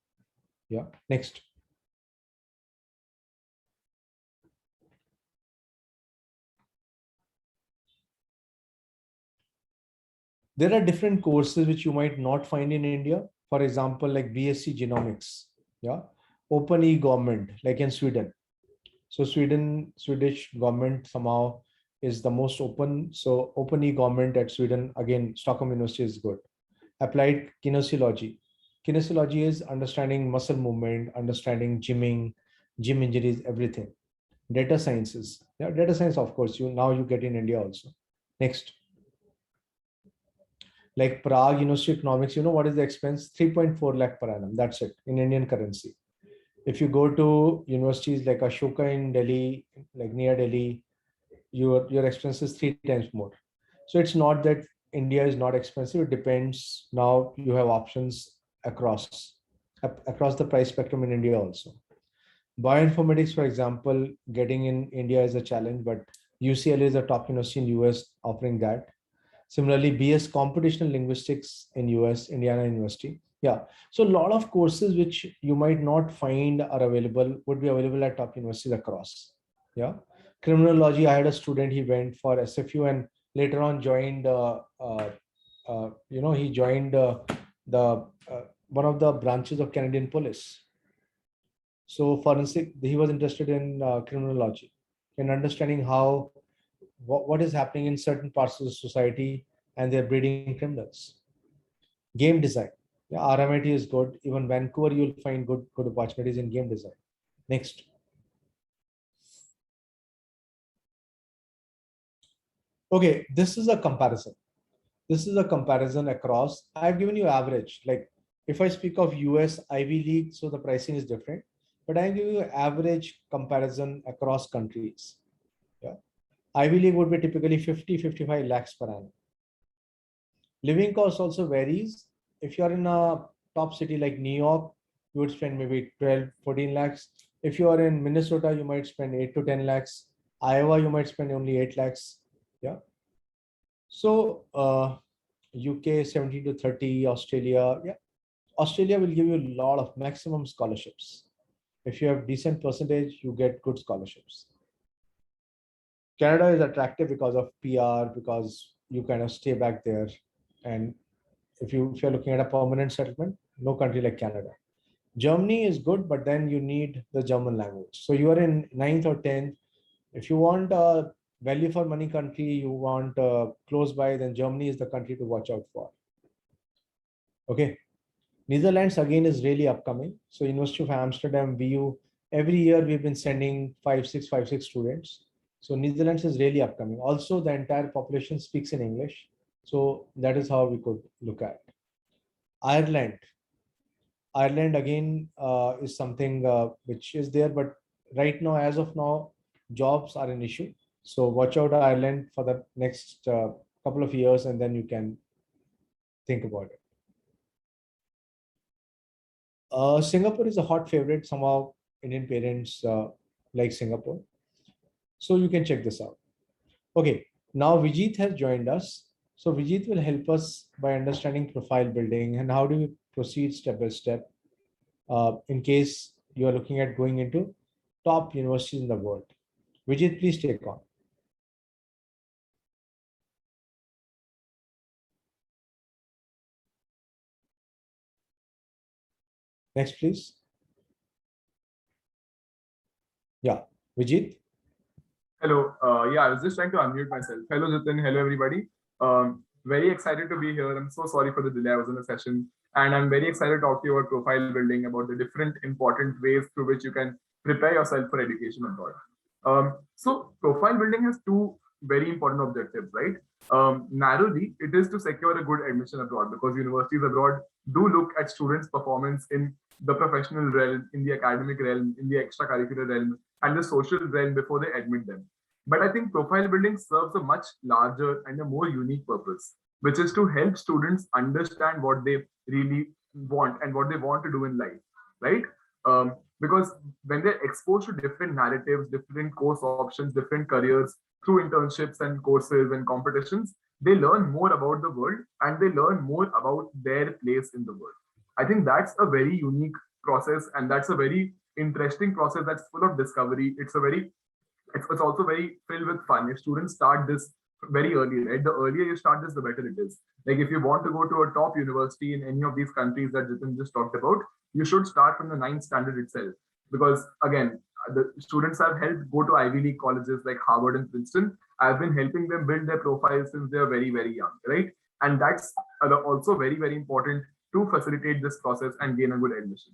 Speaker 3: Yeah. Next. There are different courses which you might not find in India. For example, like BSc Genomics, yeah, Open e-government, like in Sweden. So Swedish government somehow is the most open. So Open e-government at Sweden, again, Stockholm University is good. Applied kinesiology. Kinesiology is understanding muscle movement, understanding gymming, gym injuries, everything. Data sciences. Yeah, data science, of course, you get in India also. Next. Like Prague University Economics, what is the expense? 3.4 lakh per annum. That's it in Indian currency. If you go to universities like Ashoka in Delhi, like near Delhi, your expense is 3 times more. So it's not that India is not expensive. It depends. Now you have options across the price spectrum in India also. Bioinformatics, for example, getting in India is a challenge, but UCLA is a top university in US offering that. Similarly, BS Computational Linguistics in US, Indiana University. Yeah. So a lot of courses which you might not find are available would be available at top universities across. Yeah. Criminology, I had a student, he went for SFU and later on joined, he joined the one of the branches of Canadian police. So forensic, he was interested in criminology and understanding how what is happening in certain parts of the society and they're breeding criminals. Game design. Yeah, RMIT is good. Even Vancouver, you'll find good opportunities in game design. Next. Okay, this is a comparison. This is a comparison across. I've given you average. Like if I speak of US Ivy League, so the pricing is different, but I give you average comparison across countries. Yeah. Ivy League would be typically 50, 55 lakhs per annum. Living cost also varies. If you're in a top city like New York, you would spend maybe 12, 14 lakhs. If you are in Minnesota, you might spend 8 to 10 lakhs. Iowa, you might spend only 8 lakhs. Yeah. So UK 17 to 30, Australia. Yeah. Australia will give you a lot of maximum scholarships. If you have decent percentage, you get good scholarships. Canada is attractive because of PR, because you kind of stay back there and if you're looking at a permanent settlement, no country like Canada. Germany is good, but then you need the German language. So you are in 9th or 10th. If you want a value for money country, you want close by, then Germany is the country to watch out for. Okay. Netherlands again is really upcoming. So University of Amsterdam, VU, every year we've been sending 5, 6 students. So Netherlands is really upcoming. Also, the entire population speaks in English. So that is how we could look at. Ireland. Ireland again is something which is there, but right now, as of now, jobs are an issue. So watch out Ireland for the next couple of years, and then you can think about it. Singapore is a hot favorite. Somehow Indian parents like Singapore. So you can check this out. Okay, now Vijit has joined us. So Vijit will help us by understanding profile building and how do we proceed step by step in case you are looking at going into top universities in the world. Vijit, please take on. Next, please. Yeah, Vijit.
Speaker 4: Hello. Yeah, I was just trying to unmute myself. Hello, Jitin. Hello, everybody. Very excited to be here. I'm so sorry for the delay. I was in a session, and I'm very excited to talk to you about profile building, about the different important ways through which you can prepare yourself for education abroad. So profile building has two very important objectives, right? Narrowly, it is to secure a good admission abroad, because universities abroad do look at students' performance in the professional realm, in the academic realm, in the extracurricular realm, and the social realm before they admit them. But I think profile building serves a much larger and a more unique purpose, which is to help students understand what they really want and what they want to do in life, right? Because when they're exposed to different narratives, different course options, different careers through internships and courses and competitions, they learn more about the world and they learn more about their place in the world. I think that's a very unique process, and that's a very interesting process that's full of discovery. It's also very filled with fun. If students start this very early, right? The earlier you start this, the better it is. Like if you want to go to a top university in any of these countries that Jitin just talked about, you should start from the 9th standard itself. Because again, the students have helped go to Ivy League colleges like Harvard and Princeton. I've been helping them build their profiles since they're very, very young, right? And that's also very, very important to facilitate this process and gain a good admission.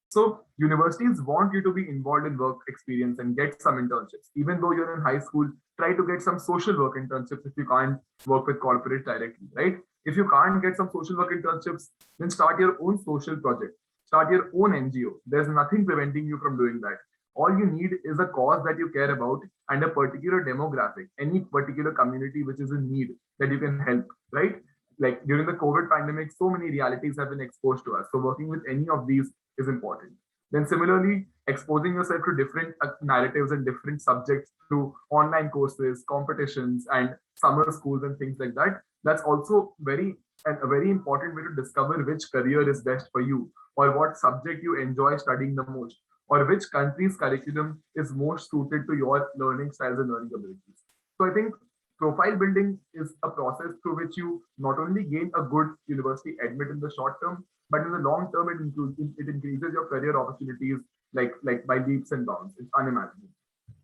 Speaker 4: So universities want you to be involved in work experience and get some internships. Even though you're in high school, try to get some social work internships if you can't work with corporate directly, right? If you can't get some social work internships, then start your own social project, start your own NGO. There's nothing preventing you from doing that. All you need is a cause that you care about and a particular demographic, any particular community which is in need that you can help, right? Like during the COVID pandemic, so many realities have been exposed to us. So working with any of these is important. Then similarly, exposing yourself to different narratives and different subjects through online courses, competitions, and summer schools and things like that. That's also a very important way to discover which career is best for you, or what subject you enjoy studying the most, or which country's curriculum is most suited to your learning styles and learning abilities. So I think profile building is a process through which you not only gain a good university admit in the short term, but in the long term, it increases your career opportunities like by leaps and bounds. It's unimaginable.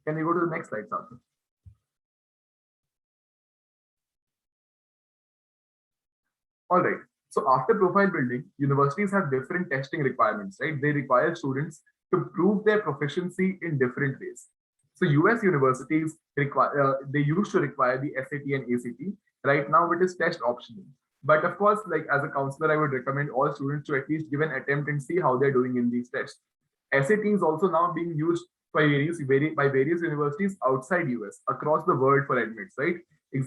Speaker 4: Can you go to the next slide, Sarthak? All right. So after profile building, universities have different testing requirements, right? They require students to prove their proficiency in different ways. So US universities they used to require the SAT and ACT. Right now it is test optional. But of course, like as a counselor, I would recommend all students to at least give an attempt and see how they're doing in these tests. SAT is also now being used by various universities outside US, across the world for admits, right?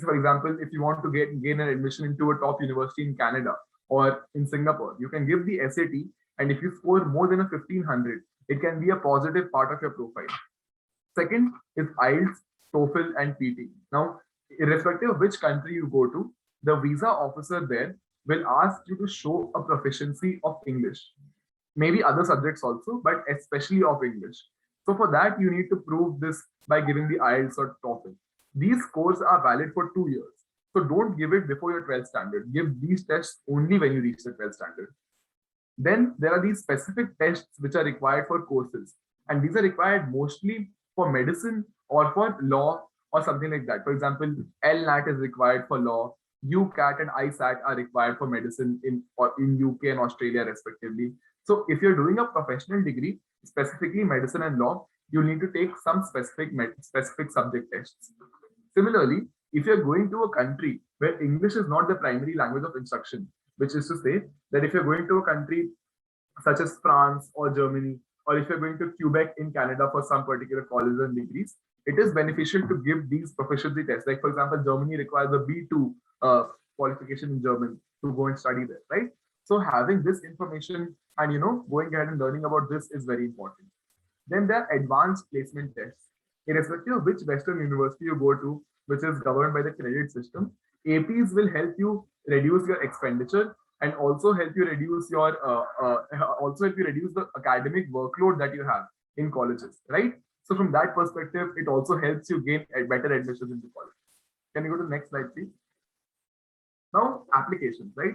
Speaker 4: For example, if you want to gain an admission into a top university in Canada or in Singapore, you can give the SAT, and if you score more than a 1500, it can be a positive part of your profile. Second is IELTS, TOEFL, and PT. Now, irrespective of which country you go to, the visa officer there will ask you to show a proficiency of English. Maybe other subjects also, but especially of English. So for that, you need to prove this by giving the IELTS or TOEFL. These scores are valid for 2 years. So don't give it before your 12th standard. Give these tests only when you reach the 12th standard. Then there are these specific tests which are required for courses. And these are required mostly for medicine or for law or something like that. For example, LNAT is required for law. UCAT and ISAT are required for medicine in UK and Australia respectively. So if you're doing a professional degree, specifically medicine and law, you need to take some specific subject tests. Similarly, if you're going to a country where English is not the primary language of instruction, which is to say that if you're going to a country such as France or Germany, or if you're going to Quebec in Canada for some particular colleges and degrees, it is beneficial to give these proficiency tests. Like for example, Germany requires a B2 qualification in German to go and study there, right? So having this information and going ahead and learning about this is very important. Then there are advanced placement tests. Irrespective of which Western university you go to, which is governed by the credit system, APs will help you reduce your expenditure and also help you reduce your the academic workload that you have in colleges, right? So from that perspective, it also helps you gain better admissions into college. Can you go to the next slide, please? Now, applications, right?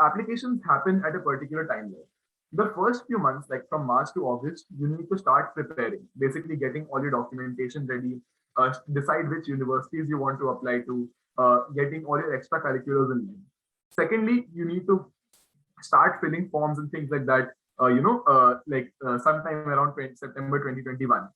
Speaker 4: Applications happen at a particular time there. The first few months, like from March to August, you need to start preparing, basically getting all your documentation ready, decide which universities you want to apply to, getting all your extracurriculars in line. Secondly, you need to start filling forms and things like that, sometime around September 2021.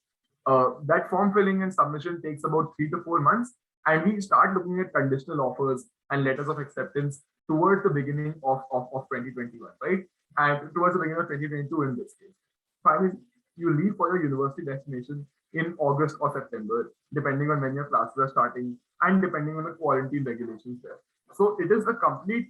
Speaker 4: That form filling and submission takes about 3 to 4 months, and we start looking at conditional offers and letters of acceptance towards the beginning of 2021, right? And towards the beginning of 2022 in this case. Finally, you leave for your university destination in August or September, depending on when your classes are starting and depending on the quarantine regulations there. So it is a complete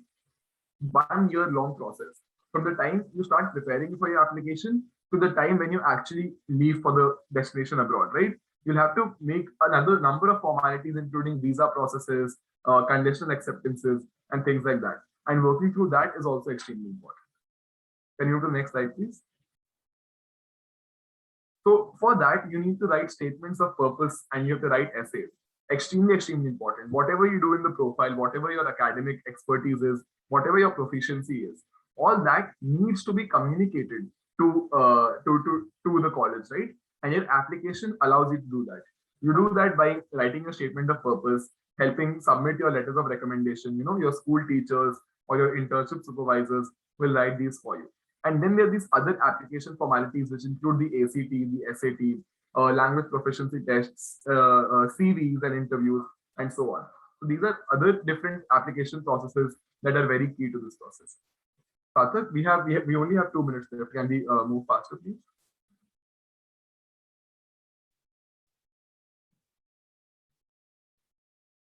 Speaker 4: 1 year long process from the time you start preparing for your application to the time when you actually leave for the destination abroad, right? You'll have to make another number of formalities, including visa processes, conditional acceptances, and things like that. And working through that is also extremely important. Can you go to the next slide, please? So for that, you need to write statements of purpose and you have to write essays. Extremely, extremely important. Whatever you do in the profile, whatever your academic expertise is, whatever your proficiency is, all that needs to be communicated to the college, right? And your application allows you to do that. You do that by writing a statement of purpose, helping submit your letters of recommendation. Your school teachers or your internship supervisors will write these for you. And then there are these other application formalities, which include the ACT, the SAT, language proficiency tests, CVs and interviews, and so on. So these are other different application processes that are very key to this process. Sarthak, we only have 2 minutes left. Can we move faster, please?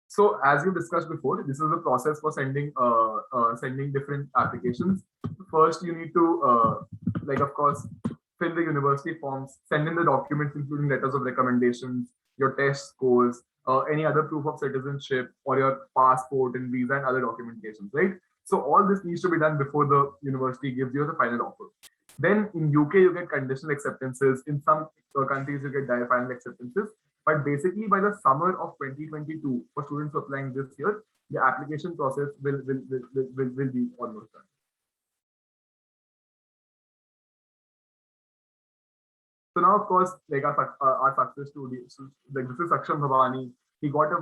Speaker 4: So as you discussed before, this is the process for sending different applications. First, you need to, of course, fill the university forms, send in the documents, including letters of recommendations, your test scores, any other proof of citizenship, or your passport and visa and other documentations, right? So all this needs to be done before the university gives you the final offer. Then in UK, you get conditional acceptances. In some countries, you get direct final acceptances. But basically, by the summer of 2022, for students applying this year, the application process will be almost done. So now, of course, like our success story, like this is Saksham Bhavani. He got a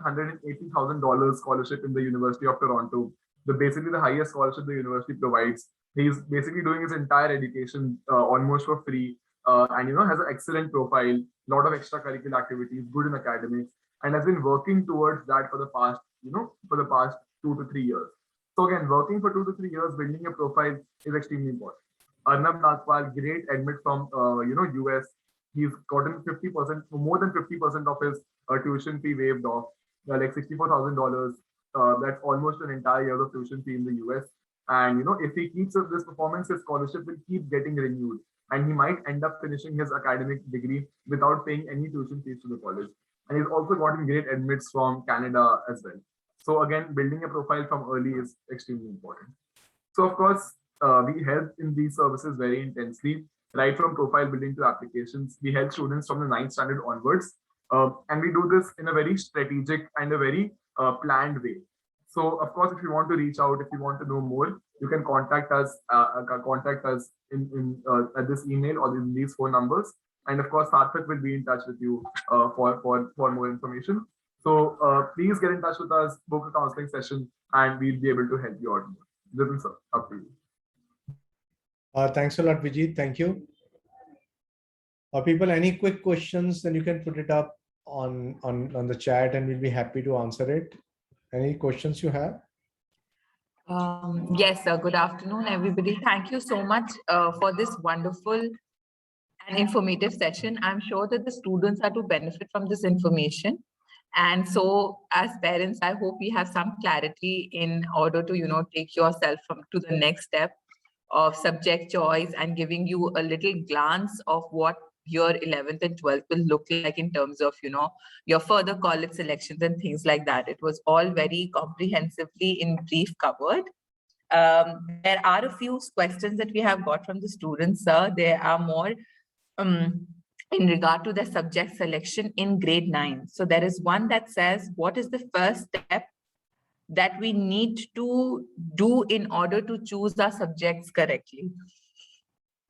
Speaker 4: $180,000 scholarship in the University of Toronto. Basically the highest scholarship the university provides. He's basically doing his entire education almost for free, and has an excellent profile, lot of extracurricular activities, good in academics, and has been working towards that for the past 2 to 3 years. So again, working for 2 to 3 years, building a profile is extremely important. Arnab Nagpal, great admit from US. He's gotten 50%, more than 50% of his tuition fee waived off, like $64,000. That's almost an entire year of tuition fee in the US. And if he keeps up this performance, his scholarship will keep getting renewed, and he might end up finishing his academic degree without paying any tuition fees to the college. And he's also gotten great admits from Canada as well. So again, building a profile from early is extremely important. So of course, we help in these services very intensely, right from profile building to applications. We help students from the 9th standard onwards. And we do this in a very strategic and a very planned way. So of course, if you want to reach out, if you want to know more, you can contact us at this email or in these phone numbers. And of course, Sarthak will be in touch with you for more information. So please get in touch with us, book a counseling session, and we'll be able to help you out more. This is up to you.
Speaker 3: Thanks a lot, Vijay. Thank you. People, any quick questions, then you can put it up on the chat and we'll be happy to answer it. Any questions you have?
Speaker 2: Yes, sir. Good afternoon, everybody. Thank you so much for this wonderful and informative session. I'm sure that the students are to benefit from this information. And so as parents, I hope we have some clarity in order to, take yourself to the next step of subject choice and giving you a little glance of what your 11th and 12th will look like in terms of, your further college selections and things like that. It was all very comprehensively in brief covered. There are a few questions that we have got from the students, sir. There are more in regard to the subject selection in grade 9. So there is one that says, what is the first step that we need to do in order to choose our subjects correctly?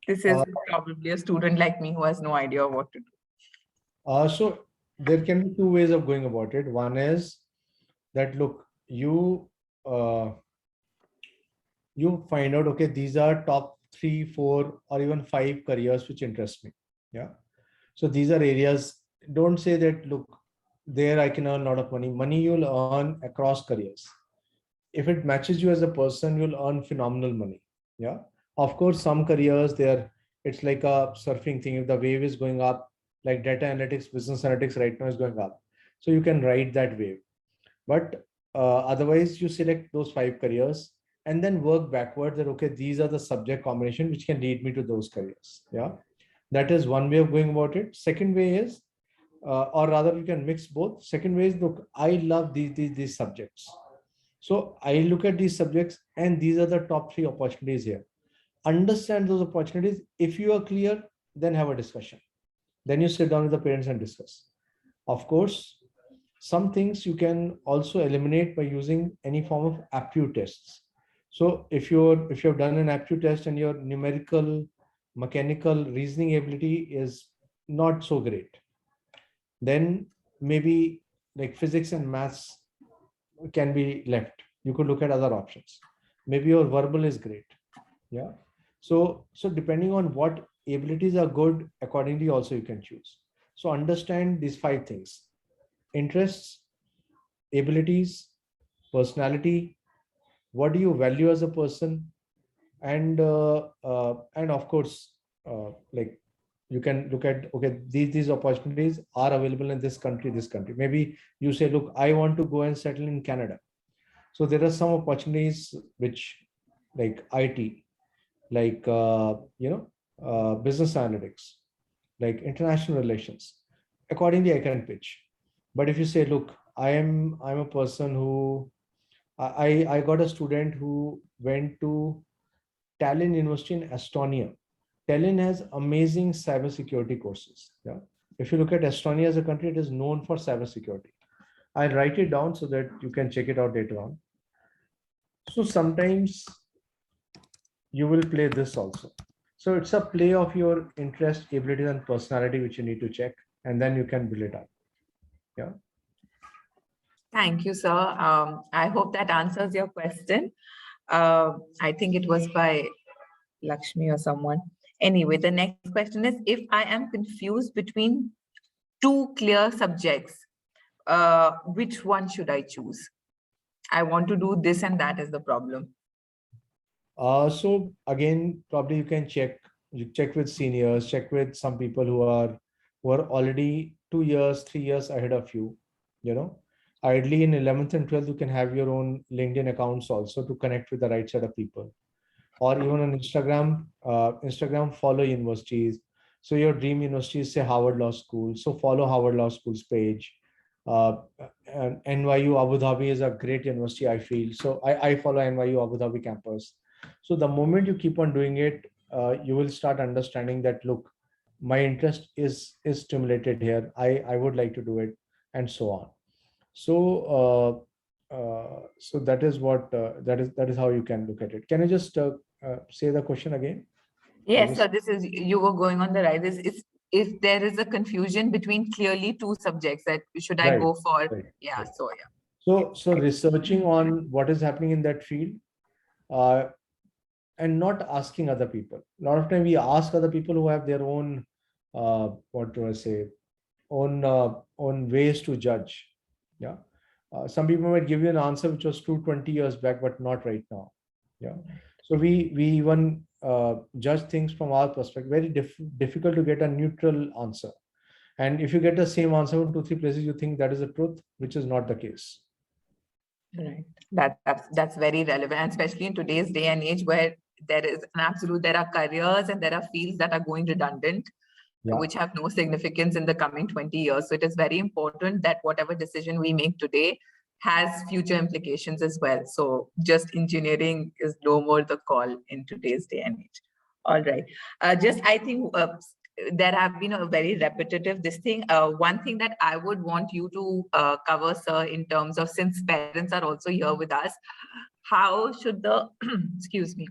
Speaker 2: This is probably a student like me who has no idea what to do.
Speaker 3: So there can be two ways of going about it. One is that, look, you find out, okay, these are top 3, 4, or even 5 careers which interest me. Yeah. So these are areas. Don't say that, look, there I can earn a lot of money. Money you'll earn across careers. If it matches you as a person, you'll earn phenomenal money. Yeah. Of course, some careers there, it's like a surfing thing. If the wave is going up, like data analytics, business analytics right now is going up. So you can ride that wave. But otherwise, you select those 5 careers and then work backward that, okay, these are the subject combination which can lead me to those careers. Yeah. That is one way of going about it. Second way is, or rather you can mix both. Second way is, look, I love these subjects. So I look at these subjects and these are the top 3 opportunities here. Understand those opportunities. If you are clear, then have a discussion. Then you sit down with the parents and discuss. Of course, some things you can also eliminate by using any form of aptitude tests. So if you've done an aptitude test and your numerical, mechanical reasoning ability is not so great, then maybe like physics and maths can be left. You could look at other options. Maybe your verbal is great. Yeah. So depending on what abilities are good, accordingly also you can choose. So understand these 5 things: interests, abilities, personality, what do you value as a person, and of course, like you can look at, okay, these opportunities are available in this country. Maybe you say, look, I want to go and settle in Canada. So there are some opportunities which, like IT, like business analytics, like international relations. Accordingly, I can pitch. But if you say, look, I'm a person who I got a student who went to Tallinn University in Estonia. Tallinn has amazing cybersecurity courses. Yeah. If you look at Estonia as a country, it is known for cybersecurity. I'll write it down so that you can check it out later on. So sometimes you will play this also. So it's a play of your interest, abilities, and personality, which you need to check, and then you can build it up. Yeah.
Speaker 2: Thank you, sir. I hope that answers your question. I think it was by Lakshmi or someone. Anyway, the next question is, if I am confused between 2 clear subjects, which one should I choose? I want to do this and that is the problem.
Speaker 3: So again, probably you can check with seniors, check with some people who are already 2 years, 3 years ahead of you. Ideally in 11th and 12th, you can have your own LinkedIn accounts also to connect with the right set of people. Or even on Instagram, follow universities. So your dream universities, say Harvard Law School. So follow Harvard Law School's page. And NYU Abu Dhabi is a great university, I feel. So I follow NYU Abu Dhabi campus. So the moment you keep on doing it, you will start understanding that, look, my interest is stimulated here. I would like to do it, and so on. So So that is what that is how you can look at it. Can you just say the question again?
Speaker 2: Yes, so this is, you were going on the right. This is, if there is a confusion between clearly two subjects, that should I
Speaker 3: Right,
Speaker 2: go for,
Speaker 3: right,
Speaker 2: yeah,
Speaker 3: right.
Speaker 2: so yeah.
Speaker 3: So researching on what is happening in that field, uh, and not asking other people. A lot of time we ask other people who have their own, what do I say, own ways to judge. Yeah. Some people might give you an answer which was true 20 years back, but not right now. Yeah. So we even judge things from our perspective. Very difficult to get a neutral answer. And if you get the same answer from 2-3 places, you think that is the truth, which is not the case.
Speaker 2: Right. That's very relevant, and especially in today's day and age where there is an absolute, there are careers and there are fields that are going redundant,
Speaker 3: Yeah.
Speaker 2: which have no significance in the coming 20 years. So it is very important that whatever decision we make today has future implications as well. So just engineering is no more the call in today's day and age. All right. I think there have been a very repetitive this thing. One thing that I would want you to cover, sir, in terms of, since parents are also here with us, how should the, excuse me,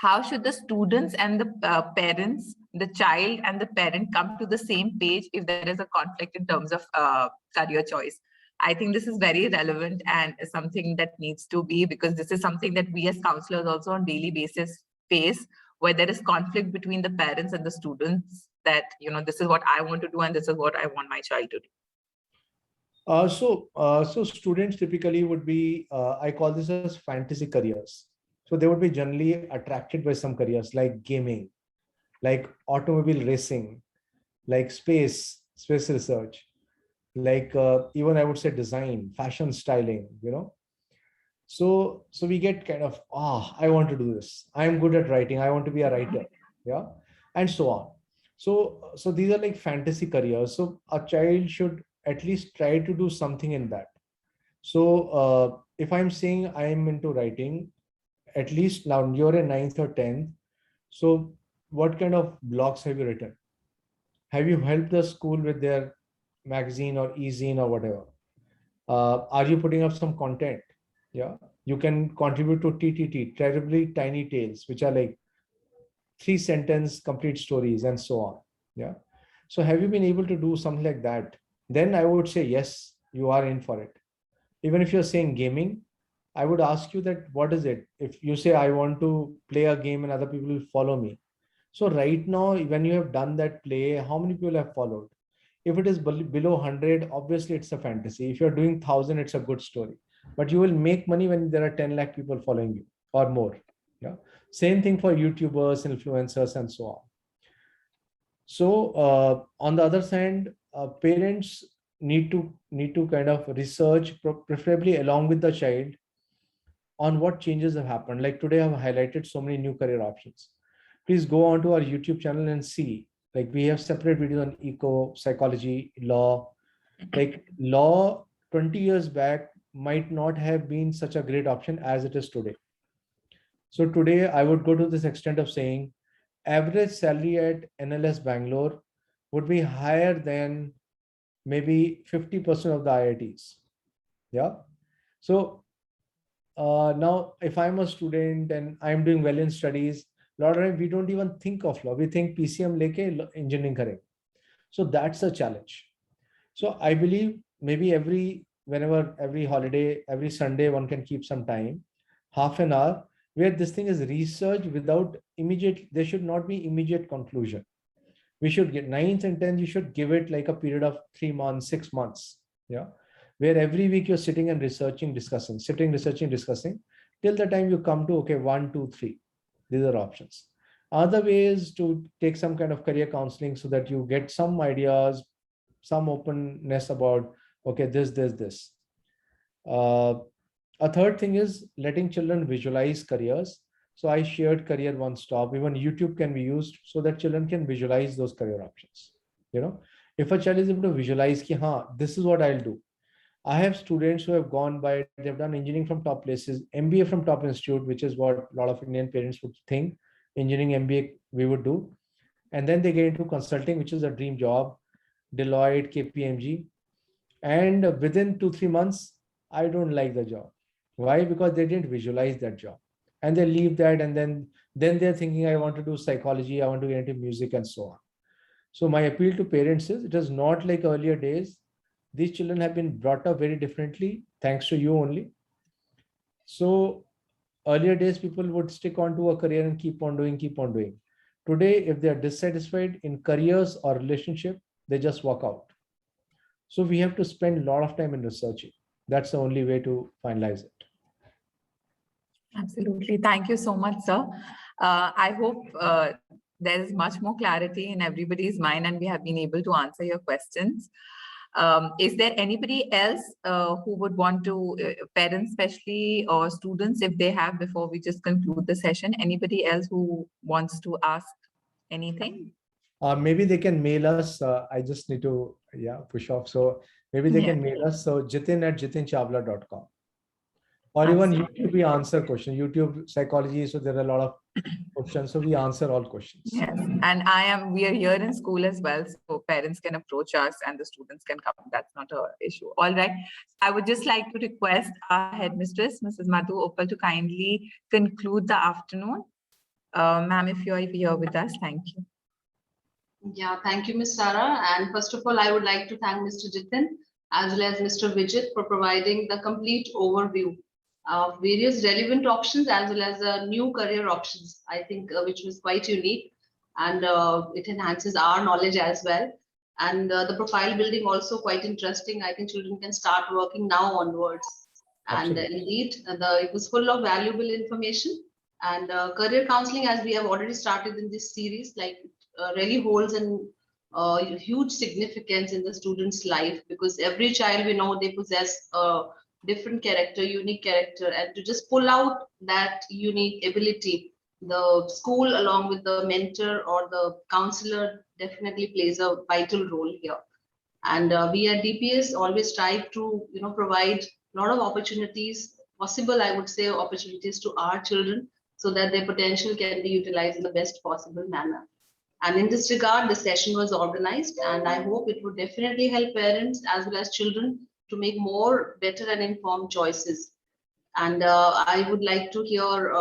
Speaker 2: how should the students and the parents, the child and the parent, come to the same page if there is a conflict in terms of career choice? I think this is very relevant and something that needs to be, because this is something that we as counselors also on daily basis face, where there is conflict between the parents and the students, that, you know, this is what I want to do and this is what I want my child to do.
Speaker 3: So students typically would be, I call this as fantasy careers. So they would be generally attracted by some careers like gaming, like automobile racing, like space research, like even I would say design, fashion, styling, you know. So we get kind of, I want to do this. I'm good at writing. I want to be a writer. Yeah. And so on. So these are like fantasy careers. So a child should at least try to do something in that. So if I'm saying I'm into writing, at least now you're in 9th or 10th. So what kind of blogs have you written? Have you helped the school with their magazine or e-zine or whatever? Are you putting up some content? Yeah, you can contribute to TTT, Terribly Tiny Tales, which are like 3-sentence complete stories and so on. Yeah. So have you been able to do something like that? Then I would say, yes, you are in for it. Even if you're saying gaming, I would ask you that, what is it? If you say, I want to play a game and other people will follow me. So right now, when you have done that play, how many people have followed? If it is below 100, obviously it's a fantasy. If you're doing 1,000, it's a good story. But you will make money when there are 10 lakh people following you or more. Yeah. Same thing for YouTubers, influencers, and so on. So on the other side, parents need to kind of research, preferably along with the child, on what changes have happened. Like today, I've highlighted so many new career options. Please go onto our YouTube channel and see. Like we have separate videos on eco, psychology, law. Like law 20 years back might not have been such a great option as it is today. So today I would go to this extent of saying average salary at NLS Bangalore would be higher than maybe 50% of the IITs. Yeah. So now if I'm a student and I'm doing well in studies, a lot of time we don't even think of law. We think PCM leke engineering karenge. So that's a challenge. So I believe maybe every holiday, every Sunday, one can keep some time, half an hour, where this thing is researched without immediate, there should not be immediate conclusion. We should get 9th and 10th, you should give it like a period of 3 months, 6 months. Yeah. Where every week you're sitting and researching, discussing, discussing, till the time you come to, okay, 1, 2, 3. These are options. Other ways to take some kind of career counseling so that you get some ideas, some openness about, okay, this. A third thing is letting children visualize careers. So I shared Career One Stop. Even YouTube can be used so that children can visualize those career options. You know, if a child is able to visualize, ki, this is what I'll do. I have students who have gone by, they've done engineering from top places, MBA from top institute, which is what a lot of Indian parents would think engineering MBA we would do. And then they get into consulting, which is a dream job, Deloitte, KPMG. And within 2-3 months, I don't like the job. Why? Because they didn't visualize that job. And they leave that, and then they're thinking, I want to do psychology, I want to get into music, and so on. So my appeal to parents is, it is not like earlier days. These children have been brought up very differently, thanks to you only. So earlier days, people would stick on to a career and keep on doing. Today, if they are dissatisfied in careers or relationship, they just walk out. So we have to spend a lot of time in researching. That's the only way to finalize it.
Speaker 2: Absolutely. Thank you so much, sir. I hope there is much more clarity in everybody's mind and we have been able to answer your questions. Is there anybody else who would want to, parents especially, or students, if they have, before we just conclude the session, anybody else who wants to ask anything?
Speaker 3: Maybe they can mail us. I just need to push off. So maybe they can mail us. So jitin@jitinchavla.com. Or even YouTube, we answer questions. YouTube psychology, so there are a lot of questions. So we answer all questions.
Speaker 2: Yes, and we are here in school as well, so parents can approach us and the students can come. That's not an issue. All right. I would just like to request our headmistress, Mrs. Madhu Uppal, to kindly conclude the afternoon. Ma'am, if you're here with us, thank you.
Speaker 5: Yeah, thank you, Ms. Sarah. And first of all, I would like to thank Mr. Jitin as well as Mr. Vijit for providing the complete overview of various relevant options as well as new career options, I think, which was quite unique, and it enhances our knowledge as well. And the profile building also quite interesting. I think children can start working now onwards.
Speaker 3: Absolutely.
Speaker 5: And indeed, it was full of valuable information. And career counseling, as we have already started in this series, like really holds a huge significance in the student's life, because every child, we know, they possess a different character, unique character, and to just pull out that unique ability, the school along with the mentor or the counselor definitely plays a vital role here. And we at DPS always strive to provide a lot of opportunities, possible, I would say, opportunities to our children, so that their potential can be utilized in the best possible manner. And in this regard, the session was organized, and I hope it would definitely help parents as well as children to make more better and informed choices. And I would like to hear,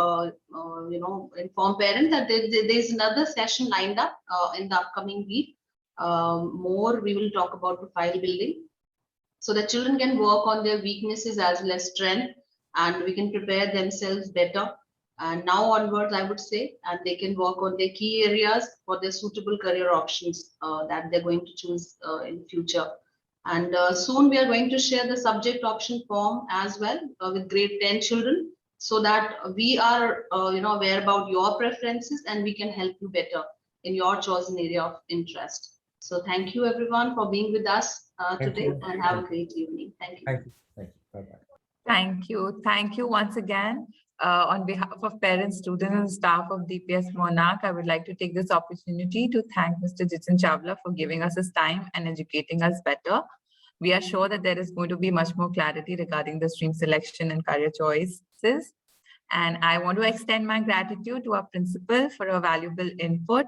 Speaker 5: inform parents that there's another session lined up in the upcoming week. More, we will talk about profile building, so that children can work on their weaknesses as well as strength, and we can prepare themselves better. And now onwards, I would say, and they can work on their key areas for their suitable career options that they're going to choose in future. And soon we are going to share the subject option form as well with grade 10 children, so that we are aware about your preferences and we can help you better in your chosen area of interest. So thank you everyone for being with us today, and have a great evening. Thank you.
Speaker 3: Thank you. Thank you. Bye-bye.
Speaker 2: Thank you. Thank you once again. On behalf of parents, students, and staff of DPS Monarch, I would like to take this opportunity to thank Mr. Jitin Chawla for giving us his time and educating us better. We are sure that there is going to be much more clarity regarding the stream selection and career choices. And I want to extend my gratitude to our principal for a valuable input,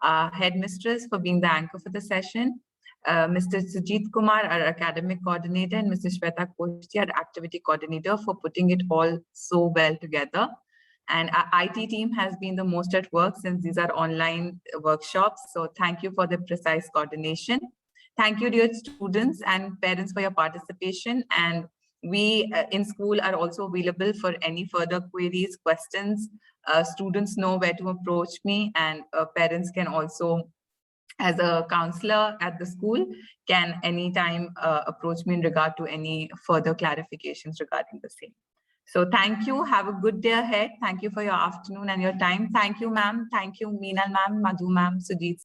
Speaker 2: our headmistress for being the anchor for the session, Mr. Sujit Kumar, our academic coordinator, and Mr. Shweta Koshti, our activity coordinator, for putting it all so well together. And our IT team has been the most at work since these are online workshops. So thank you for the precise coordination. Thank you, dear students and parents, for your participation. And we in school are also available for any further queries, questions. Students know where to approach me, and parents can also, as a counselor at the school, can anytime approach me in regard to any further clarifications regarding the same. So thank you. Have a good day ahead. Thank you for your afternoon and your time. Thank you, ma'am. Thank you, Meenal ma'am, Madhu ma'am, Sujit